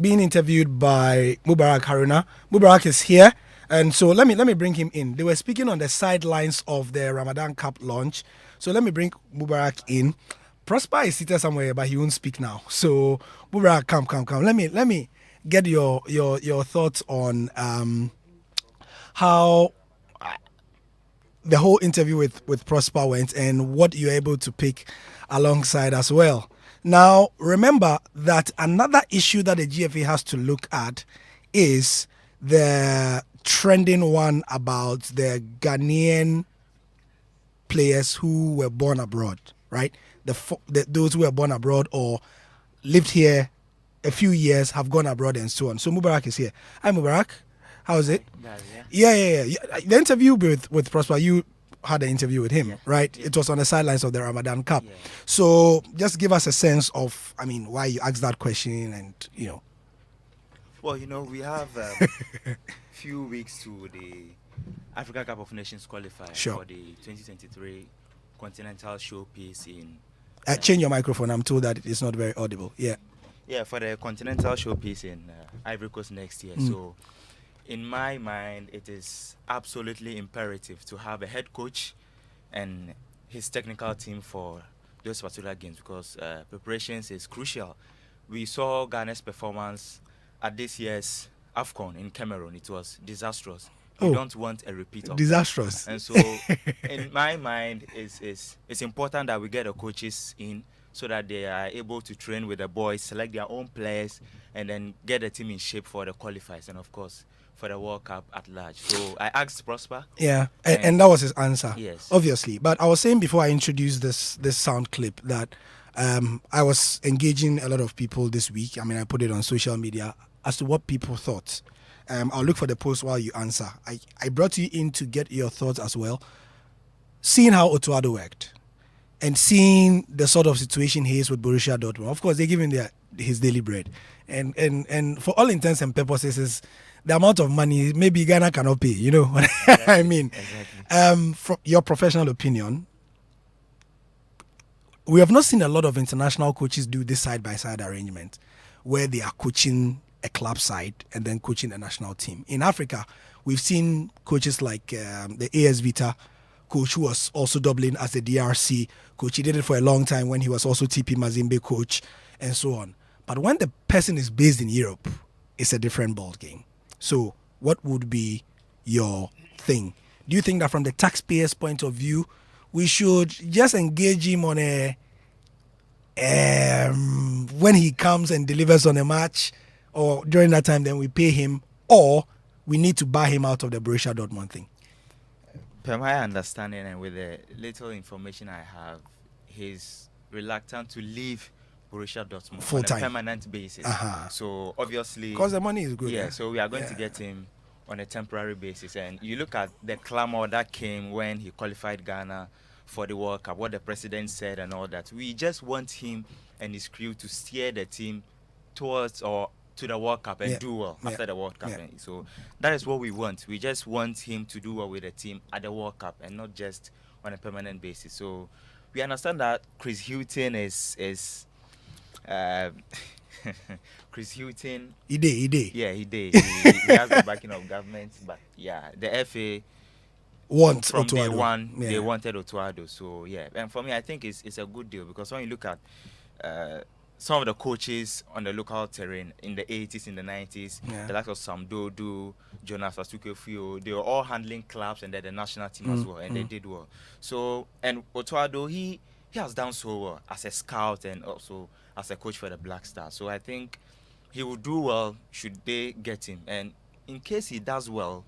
[SPEAKER 1] being interviewed by Mubarak Haruna. Mubarak is here, and so let me bring him in. They were speaking on the sidelines of the Ramadan Cup launch. So let me bring Mubarak in. Prosper is seated somewhere, but he won't speak now. So Mubarak, come. Let me get your thoughts on how the whole interview with Prosper went and what you're able to pick alongside as well. Now, remember that another issue that the GFA has to look at is the trending one about the Ghanaian players who were born abroad, right? Those who were born abroad or lived here a few years, have gone abroad and so on. So Mubarak is here. Hi, Mubarak. How's it? Yeah. The interview with Prosper, you had an interview with him, right? It was on the sidelines of the Ramadan Cup. So just give us a sense of, why you asked that question and,
[SPEAKER 13] Well, we have few weeks to the Africa Cup of Nations qualifier for the 2023 Continental Showpiece in...
[SPEAKER 1] change your microphone. I'm told that it is not very audible. Yeah,
[SPEAKER 13] for the Continental Showpiece in Ivory Coast next year. So in my mind, it is absolutely imperative to have a head coach and his technical team for those particular games because preparations is crucial. We saw Ghana's performance at this year's AFCON in Cameroon. It was disastrous. We don't want a repeat of
[SPEAKER 1] disastrous.
[SPEAKER 13] That. And so, in my mind, it's important that we get the coaches in so that they are able to train with the boys, select their own players, and then get the team in shape for the qualifiers and, of course, for the World Cup at large. So I asked Prosper.
[SPEAKER 1] Yeah, and that was his answer.
[SPEAKER 13] Yes.
[SPEAKER 1] Obviously. But I was saying before I introduced this sound clip that I was engaging a lot of people this week. I put it on social media as to what people thought. I'll look for the post while you answer. I brought you in to get your thoughts as well. Seeing how Otuado worked and seeing the sort of situation he is with Borussia Dortmund. Of course, they give him his daily bread. And for all intents and purposes, the amount of money maybe Ghana cannot pay, you know what I mean?
[SPEAKER 13] Exactly.
[SPEAKER 1] From your professional opinion, we have not seen a lot of international coaches do this side-by-side arrangement where they are coaching a club side and then coaching a national team. In Africa, we've seen coaches like the AS Vita coach who was also doubling as the DRC coach. He did it for a long time when he was also TP Mazembe coach and so on. But when the person is based in Europe, it's a different ball game. So what would be your thing? Do you think that from the taxpayer's point of view, we should just engage him on when he comes and delivers on a match, or during that time then we pay him, or we need to buy him out of the Borussia Dortmund thing?
[SPEAKER 13] Per my understanding and with the little information I have, he's reluctant to leave Borussia Dortmund
[SPEAKER 1] full time,
[SPEAKER 13] on a permanent basis. So obviously,
[SPEAKER 1] because the money is good.
[SPEAKER 13] Yeah, so we are going to get him on a temporary basis. And you look at the clamor that came when he qualified Ghana for the World Cup, what the president said and all that. We just want him and his crew to steer the team towards or to the World Cup and do well after the World Cup. So that is what we want. We just want him to do well with the team at the World Cup and not just on a permanent basis. So we understand that Chris Hutton is Chris Hutton.
[SPEAKER 1] He did.
[SPEAKER 13] Yeah, he did. He has the backing of government, but yeah, the FA
[SPEAKER 1] wants
[SPEAKER 13] from
[SPEAKER 1] Otto
[SPEAKER 13] day
[SPEAKER 1] Addo.
[SPEAKER 13] one.
[SPEAKER 1] Yeah.
[SPEAKER 13] They wanted Otto Addo. So yeah, and for me, I think it's a good deal because when you look at some of the coaches on the local terrain in the 80s, in the 90s, the likes of Sam Dodo, Jonas Asukefio, they were all handling clubs and then the national team as well, and they did well. So, and Otto Addo, he has done so well as a scout and also as a coach for the Black Stars. So I think he will do well should they get him. And in case he does well,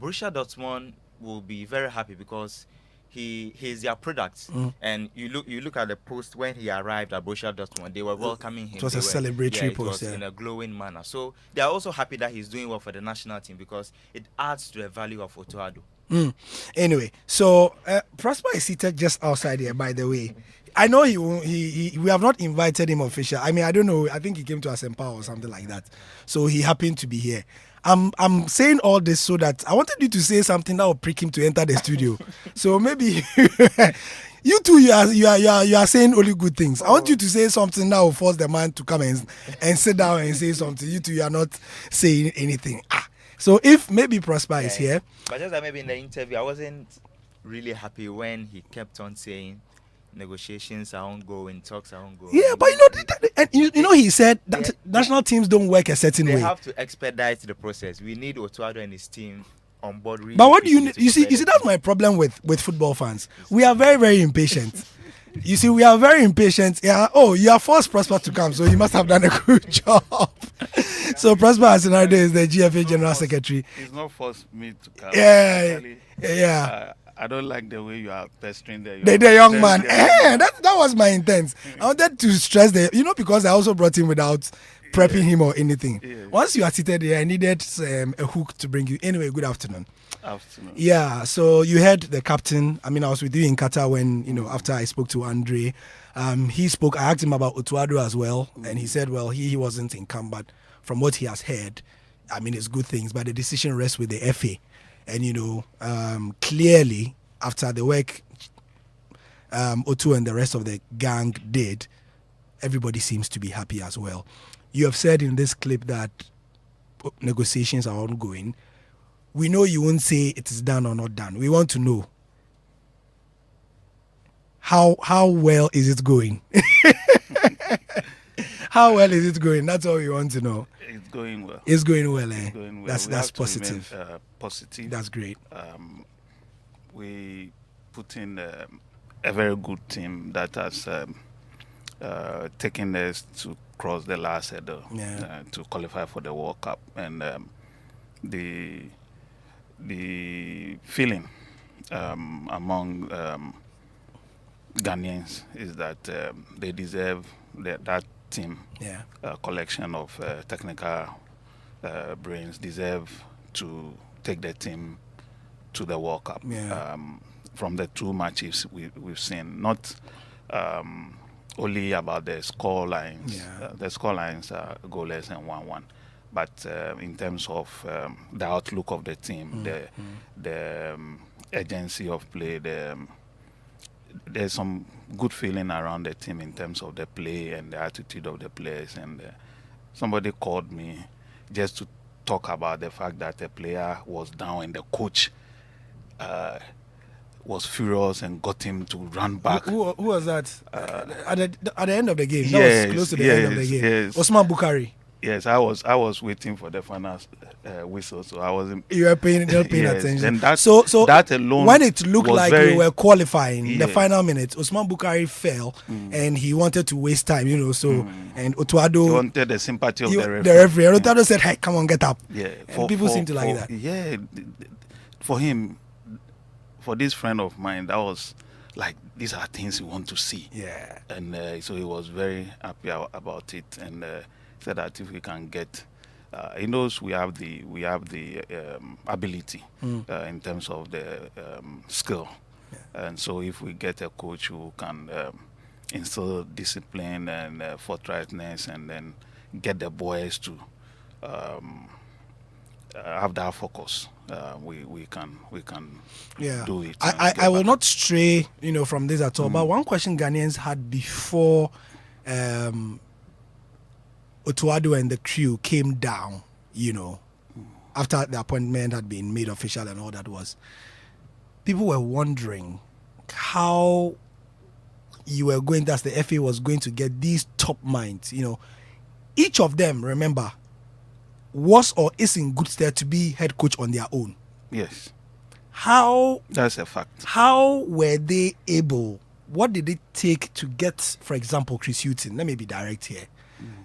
[SPEAKER 13] Borussia Dortmund will be very happy because he's their product. And you look at the post when he arrived at Borussia Dortmund, they were welcoming him.
[SPEAKER 1] It was a celebratory post,
[SPEAKER 13] it was in a glowing manner. So they are also happy that he's doing well for the national team because it adds to the value of Otto Addo.
[SPEAKER 1] Anyway, so Prosper is seated just outside here, by the way. I know we have not invited him officially. I mean, I don't know. I think he came to us Empower or something like that. So he happened to be here. I'm saying all this so that I wanted you to say something that will prick him to enter the studio. So maybe you two, you are saying only good things. I want you to say something that will force the man to come and sit down and say something. You two, you are not saying anything. So if maybe Prosper is here.
[SPEAKER 13] But just like maybe in the interview, I wasn't really happy when he kept on saying negotiations are ongoing, talks are ongoing.
[SPEAKER 1] Yeah, but he said that national teams don't work a certain way.
[SPEAKER 13] They have to expedite the process. We need Otto Addo and his team on board. Really,
[SPEAKER 1] but what do you see? That's my problem with football fans. We are very, very impatient. You see, we are very impatient. Yeah. Oh, you have forced Prosper to come, so he must have done a good job. So Prosper Asinarde is the GFA General Secretary.
[SPEAKER 14] He's not forced me to come.
[SPEAKER 1] Yeah.
[SPEAKER 14] I don't like the way you are pestering the
[SPEAKER 1] young man. That was my intent. I wanted to stress because I also brought him without prepping him or anything. Once you are seated here, I needed a hook to bring you. Anyway, good afternoon.
[SPEAKER 14] Afternoon.
[SPEAKER 1] Yeah, so you heard the captain. I mean, I was with you in Qatar when, after I spoke to Andre. He spoke. I asked him about Otto Addo as well, and he said, well, he wasn't in camp, but from what he has heard, I mean, it's good things, but the decision rests with the FA. And, clearly, after the work Otto and the rest of the gang did, everybody seems to be happy as well. You have said in this clip that negotiations are ongoing. We know you won't say it is done or not done. We want to know how well is it going? How well is it going? That's all we want to know.
[SPEAKER 14] It's going well.
[SPEAKER 1] It's going well, eh?
[SPEAKER 14] It's going well.
[SPEAKER 1] That's positive.
[SPEAKER 14] Remain, positive.
[SPEAKER 1] That's great.
[SPEAKER 14] We put in a very good team that has taken us to cross the last hurdle to qualify for the World Cup, and the feeling among Ghanaians is that they deserve that team collection of technical brains deserve to take the team to the World Cup. From the two matches we've seen, not only about the score lines. The score lines are goalless and 1-1. But in terms of the outlook of the team, the agency of play, there's some good feeling around the team in terms of the play and the attitude of the players. And somebody called me just to talk about the fact that the player was down and the coach was furious and got him to run back.
[SPEAKER 1] Who was that? At the end of the game?
[SPEAKER 14] Yes,
[SPEAKER 1] that was close to the end of the game.
[SPEAKER 14] Yes.
[SPEAKER 1] Osman Bukhari.
[SPEAKER 14] Yes, I was waiting for the final whistle, so I wasn't.
[SPEAKER 1] You were paying attention.
[SPEAKER 14] And that,
[SPEAKER 1] so
[SPEAKER 14] that alone,
[SPEAKER 1] when it looked like we were qualifying, the
[SPEAKER 14] Yeah.
[SPEAKER 1] final minute, Osman Bukhari fell, and he wanted to waste time, and Otto Addo.
[SPEAKER 14] He wanted the sympathy of the referee.
[SPEAKER 1] The referee. And Otto Addo said, "Hey, come on, get up."
[SPEAKER 14] Yeah,
[SPEAKER 1] and people seem to like that.
[SPEAKER 14] Yeah, for him, for this friend of mine, that was like, these are things we want to see.
[SPEAKER 1] Yeah.
[SPEAKER 14] And so he was very happy about it, and said that if we can get, he knows we have the ability in terms of the skill, and so if we get a coach who can instill discipline and forthrightness, and then get the boys to have that focus, we can do it.
[SPEAKER 1] I will not stray from this at all. But one question Ghanaians had before Otuado and the crew came down, after the appointment had been made official and all that was, people were wondering how you were going, that's the FA was going to get these top minds, Each of them, remember, was or is in good stead to be head coach on their own.
[SPEAKER 14] Yes.
[SPEAKER 1] That's
[SPEAKER 14] a fact.
[SPEAKER 1] How were they able, what did it take to get, for example, Chris Hughton? Let me be direct here.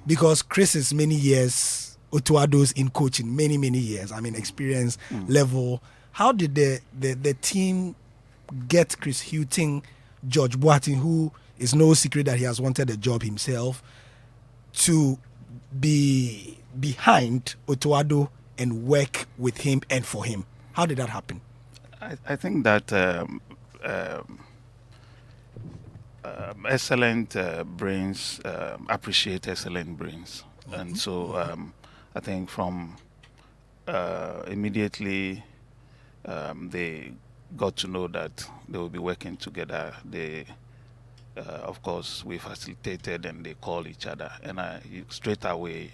[SPEAKER 1] Because Chris is many years, Otuado's in coaching, many, many years. Experience level. How did the team get Chris Hughton, George Boateng, who is no secret that he has wanted a job himself, to be behind Otuado and work with him and for him? How did that happen?
[SPEAKER 14] I think that excellent brains appreciate excellent brains. And so I think from immediately they got to know that they will be working together. They, of course, we facilitated and they call each other. And straight away,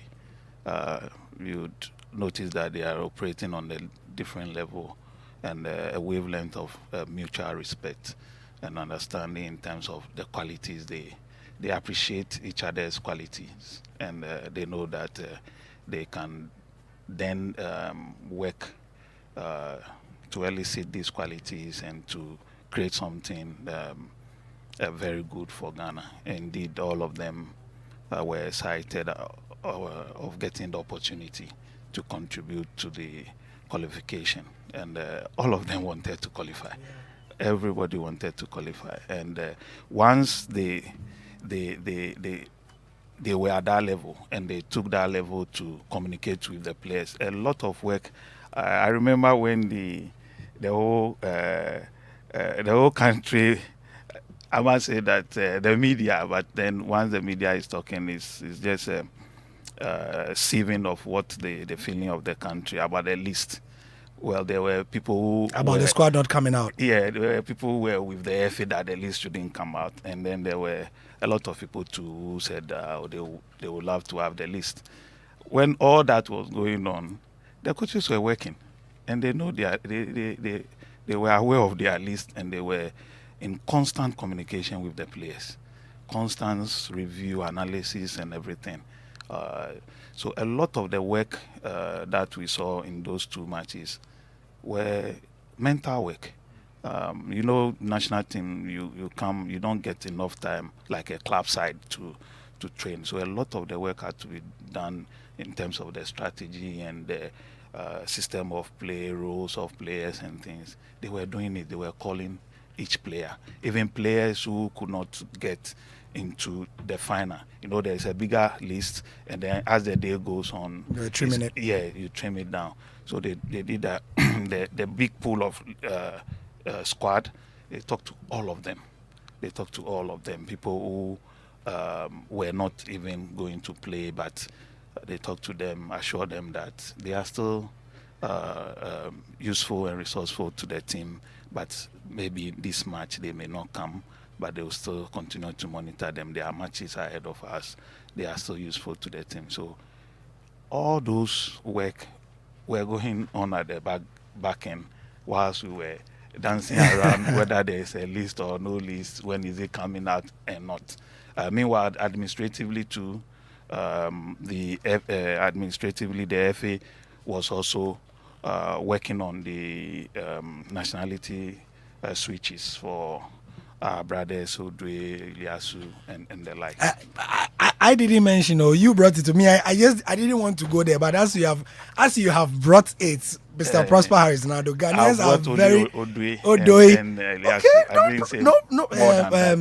[SPEAKER 14] you'd notice that they are operating on a different level and a wavelength of mutual respect and understanding in terms of the qualities. They appreciate each other's qualities, and they know that they can then work to elicit these qualities and to create something very good for Ghana. Indeed, all of them were excited of getting the opportunity to contribute to the qualification, and all of them wanted to qualify. Everybody wanted to qualify, and once they were at that level and they took that level to communicate with the players, a lot of work. I remember when the whole country, I must say that the media, but then once the media is talking, it's just a sieving of what the feeling of the country about the list. Well, there were people who
[SPEAKER 1] about the squad not coming out.
[SPEAKER 14] Yeah, there were people who were with the FA that the list shouldn't come out, and then there were a lot of people too who said they would love to have the list. When all that was going on, the coaches were working, and they know they were aware of their list, and they were in constant communication with the players, constant review, analysis, and everything. So a lot of the work that we saw in those two matches were mental work. National team, you don't get enough time like a club side to train. So a lot of the work had to be done in terms of the strategy and the system of play, roles of players and things. They were doing it. They were calling each player, even players who could not get into the final. There's a bigger list, and then as the day goes on,
[SPEAKER 1] you trim it.
[SPEAKER 14] Yeah, you trim it down. So they did that. the big pool of squad. They talked to all of them. People who were not even going to play, but they talked to them, assured them that they are still useful and resourceful to the team, but maybe this match they may not come, but they will still continue to monitor them. There are matches ahead of us. They are still useful to the team. So all those work were going on at the back end whilst we were dancing around whether there is a list or no list, when is it coming out and not. Meanwhile, administratively too, the FA was also working on the nationality switches for our brothers Odwe, Iliasu, and the like.
[SPEAKER 1] I didn't mention, you brought it to me. I didn't want to go there, but as you have brought it, Mr. Prosper Harris, now the Ghanaians are very
[SPEAKER 14] Odwe and Iliasu.
[SPEAKER 1] Okay,
[SPEAKER 14] I didn't say
[SPEAKER 1] no,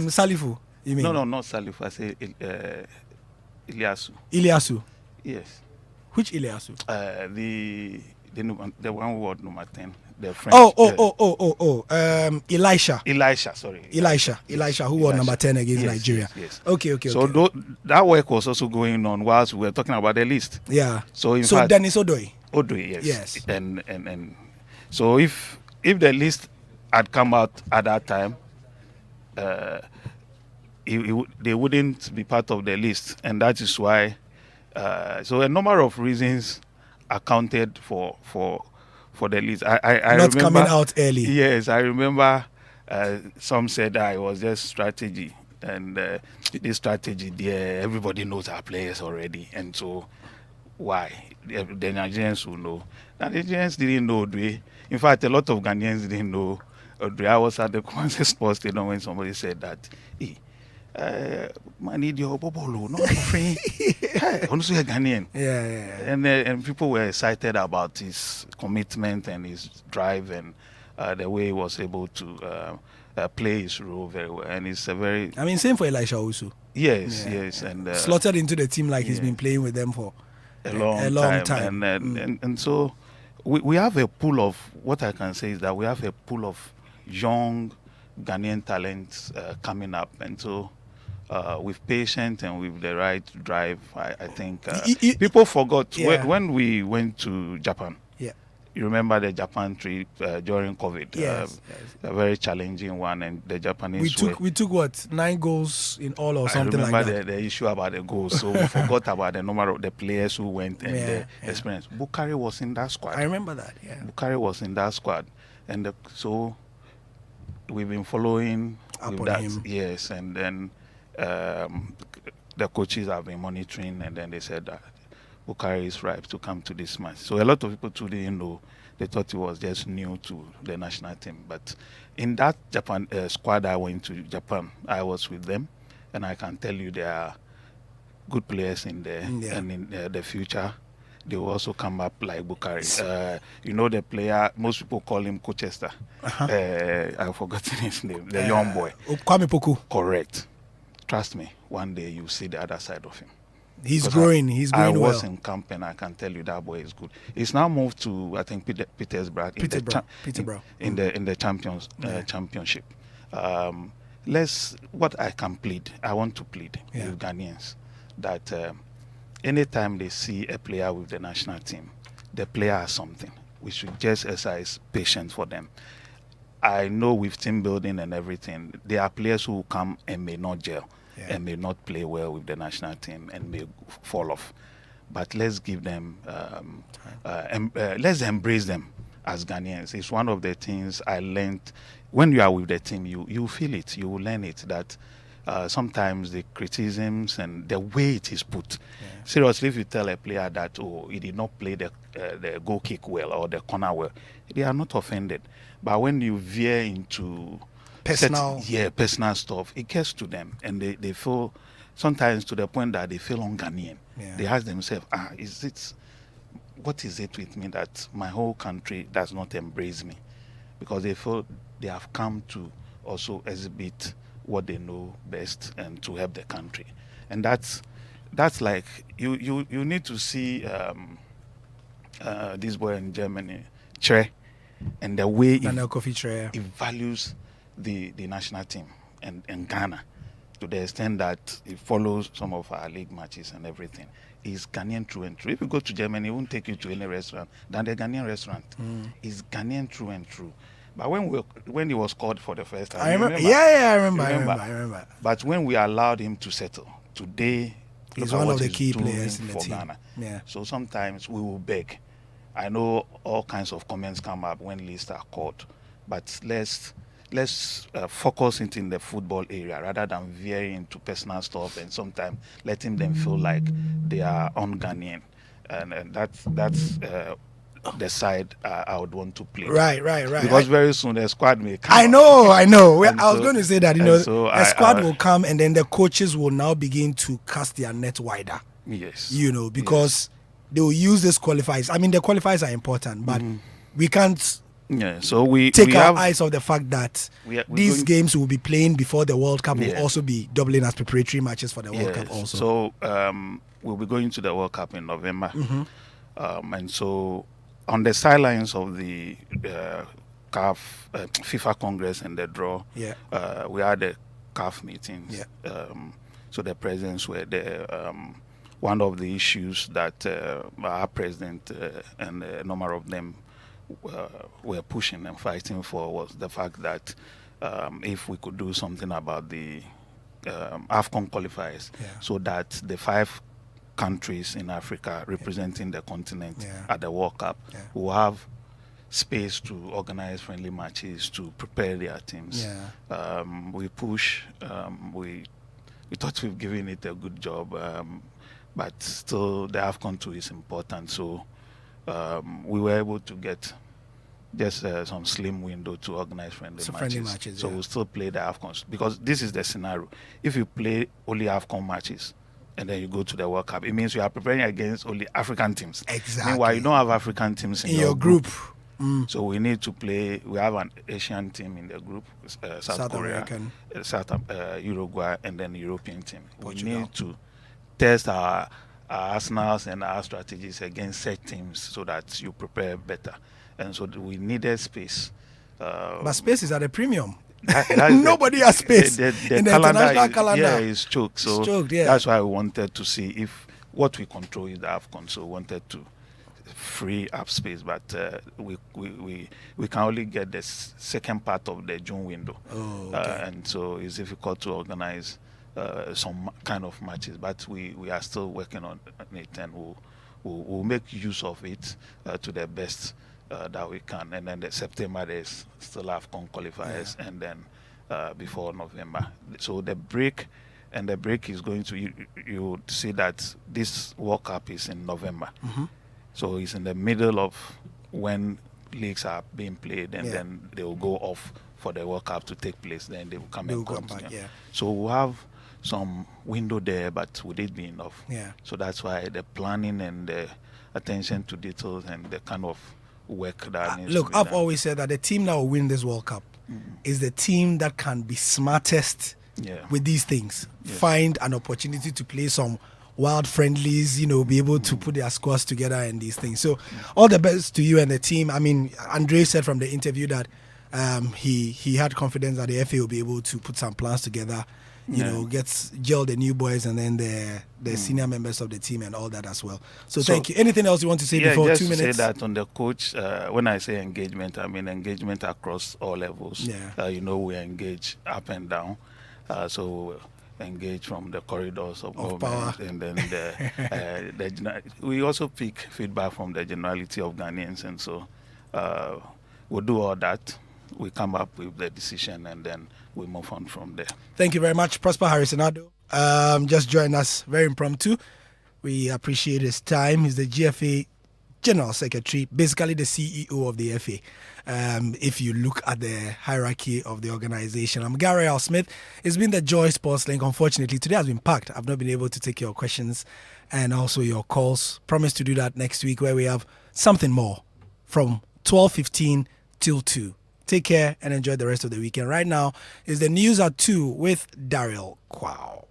[SPEAKER 14] Salifu.
[SPEAKER 1] You mean?
[SPEAKER 14] No, not Salifu. I say Iliasu.
[SPEAKER 1] Iliasu.
[SPEAKER 14] Yes.
[SPEAKER 1] Which Iliasu?
[SPEAKER 14] The one who was number 10. The French.
[SPEAKER 1] Elisha.
[SPEAKER 14] Elisha,
[SPEAKER 1] who was number 10 against Nigeria.
[SPEAKER 14] Yes.
[SPEAKER 1] Okay.
[SPEAKER 14] So that work was also going on whilst we were talking about the list.
[SPEAKER 1] Yeah.
[SPEAKER 14] So in fact,
[SPEAKER 1] Dennis Odoi.
[SPEAKER 14] Yes. And so if the list had come out at that time, they wouldn't be part of the list, and that is why So a number of reasons accounted for the list. I
[SPEAKER 1] not
[SPEAKER 14] remember,
[SPEAKER 1] coming out early.
[SPEAKER 14] Yes, I remember some said that it was just strategy, and this strategy there, everybody knows our players already, and so why? The Nigerians will know. The Nigerians didn't know Odwe. In fact, a lot of Ghanaians didn't know Odwe. I was at the Kwanzaa Sports Stadium when somebody said that, hey, man, your bobolo, not free. Also a Ghanaian.
[SPEAKER 1] Yeah.
[SPEAKER 14] And people were excited about his commitment and his drive and the way he was able to play his role very well. And it's a very...
[SPEAKER 1] I mean, same for Elisha also.
[SPEAKER 14] Yes. And
[SPEAKER 1] slotted into the team like he's been playing with them for
[SPEAKER 14] a long time. And so we have a pool of, what I can say is that we have a pool of young Ghanaian talents coming up. And so with patience and with the right drive, I think people forgot when we went to Japan. You remember the Japan trip during COVID?
[SPEAKER 1] Yes.
[SPEAKER 14] A very challenging one, and the Japanese
[SPEAKER 1] we took what, 9 goals in all or something like that.
[SPEAKER 14] I remember the issue about the goals, so we forgot about the number of the players who went and the experience. Bukari was in that squad.
[SPEAKER 1] I remember that. Yeah.
[SPEAKER 14] Bukari was in that squad, and so we've been following
[SPEAKER 1] up
[SPEAKER 14] with
[SPEAKER 1] on
[SPEAKER 14] that.
[SPEAKER 1] him.
[SPEAKER 14] Yes, and then the coaches have been monitoring, and then they said that Bukari is ripe to come to this match. So a lot of people too didn't know. They thought he was just new to the national team. But in that Japan squad I went to Japan, I was with them, and I can tell you there are good players in there, and in the future they will also come up like Bukari. You know the player, most people call him Colchester. I've forgotten his name, the young boy.
[SPEAKER 1] Kwame Poku.
[SPEAKER 14] Correct. Trust me, one day you see the other side of him.
[SPEAKER 1] He's growing well.
[SPEAKER 14] I was in camp, and I can tell you that boy is good. He's now moved to, I think, Petersburg in the championship. What I can plead, I want to plead with Ghanaians that anytime they see a player with the national team, the player has something. We should just exercise patience for them. I know with team building and everything, there are players who come and may not gel. And may not play well with the national team and may fall off. But let's give them, let's embrace them as Ghanaians. It's one of the things I learned. When you are with the team, you feel it, you will learn it, that sometimes the criticisms and the way it is put. Seriously, if you tell a player that, he did not play the goal kick well or the corner well, they are not offended. But when you veer into personal stuff, it gets to them, and they feel sometimes to the point that they feel un-Ghanaian. They ask themselves, what is it with me that my whole country does not embrace me? Because they feel they have come to also exhibit what they know best and to help the country. And that's like you need to see this boy in Germany, Tre, and the way he values the national team and Ghana, to the extent that he follows some of our league matches and everything. He's Ghanaian through and through. If you go to Germany, he won't take you to any restaurant than the Ghanaian restaurant. He's Ghanaian through and through. But when he was called for the first time,
[SPEAKER 1] I remember.
[SPEAKER 14] But when we allowed him to settle, today
[SPEAKER 1] he's one of the key players in the team.
[SPEAKER 14] Ghana. So sometimes we will beg. I know all kinds of comments come up when lists are called, but let's focus it in the football area rather than veering into personal stuff and sometimes letting them feel like they are un-Ghanaian, and that's the side I would want to play.
[SPEAKER 1] Right.
[SPEAKER 14] Because very soon the squad may come.
[SPEAKER 1] I know. I was going to say that, the squad will come, and then the coaches will now begin to cast their net wider.
[SPEAKER 14] Yes.
[SPEAKER 1] Because they will use this qualifiers. I mean, the qualifiers are important, but we can't
[SPEAKER 14] so we
[SPEAKER 1] take our
[SPEAKER 14] have
[SPEAKER 1] eyes off the fact that these games will be playing before the World Cup will also be doubling as preparatory matches for the World Cup also.
[SPEAKER 14] So we'll be going to the World Cup in November. And so on the sidelines of the CAF, FIFA Congress and the draw, we had the CAF meetings. So the presidents were there. One of the issues that our president and a number of them were pushing and fighting for was the fact that if we could do something about the AFCON qualifiers, so that the 5 countries in Africa representing the continent at the World Cup will have space to organize friendly matches, to prepare their teams. We push. We thought we've given it a good job, but still the AFCON 2 is important. So we were able to get just some slim window to organize friendly matches. So we'll still play the AFCON, because this is the scenario. If you play only AFCON matches and then you go to the World Cup, it means you are preparing against only African teams.
[SPEAKER 1] Exactly.
[SPEAKER 14] Meanwhile, you don't have African teams in
[SPEAKER 1] your group.
[SPEAKER 14] So we need to play. We have an Asian team in the group, South Korea, Uruguay, and then European team. Portugal. We need to test our arsenals and our strategies against set teams so that you prepare better. And so we needed space.
[SPEAKER 1] But space is at a premium. Nobody has space
[SPEAKER 14] the
[SPEAKER 1] in the
[SPEAKER 14] calendar
[SPEAKER 1] international calendar.
[SPEAKER 14] Yeah, it's choked. So that's why we wanted to see if what we control is the AFCON. So we wanted to free up space, but we can only get the second part of the June window. And so it's difficult to organize some kind of matches, but we are still working on it, and we'll make use of it to the best that we can. And then the September there's still AFCON qualifiers, and then before November. So the break is going to, you would see that this World Cup is in November. So it's in the middle of when leagues are being played, and then they will go off for the World Cup to take place. Then they will come back. So we'll have some window there, but would it be enough? So that's why the planning and the attention to details and the kind of work that needs to be
[SPEAKER 1] I've
[SPEAKER 14] done.
[SPEAKER 1] always said that the team that will win this World Cup is the team that can be smartest with these things. Find an opportunity to play some wild friendlies, be able to put their squads together and these things. So all the best to you and the team. I mean, Andre said from the interview that he had confidence that the FA will be able to put some plans together, gel the new boys and then the senior members of the team and all that as well. So thank you. Anything else you want to say before
[SPEAKER 14] just
[SPEAKER 1] 2 minutes?
[SPEAKER 14] To say that on the coach, when I say engagement, I mean engagement across all levels. We engage up and down. So engage from the corridors of government, and then we also pick feedback from the generality of Ghanaians, and so we'll do all that. We come up with the decision, and then we move on from there.
[SPEAKER 1] Thank you very much, Prosper Harrisonado. Just join us, very impromptu. We appreciate his time. He's the GFA General Secretary, basically the CEO of the FA. If you look at the hierarchy of the organization, I'm Gary L. Smith. It's been the Joy Sports Link. Unfortunately, today has been packed. I've not been able to take your questions and also your calls. Promise to do that next week, where we have something more from 12:15 till 2. Take care and enjoy the rest of the weekend. Right now is the news at 2 with Daryl Kwao.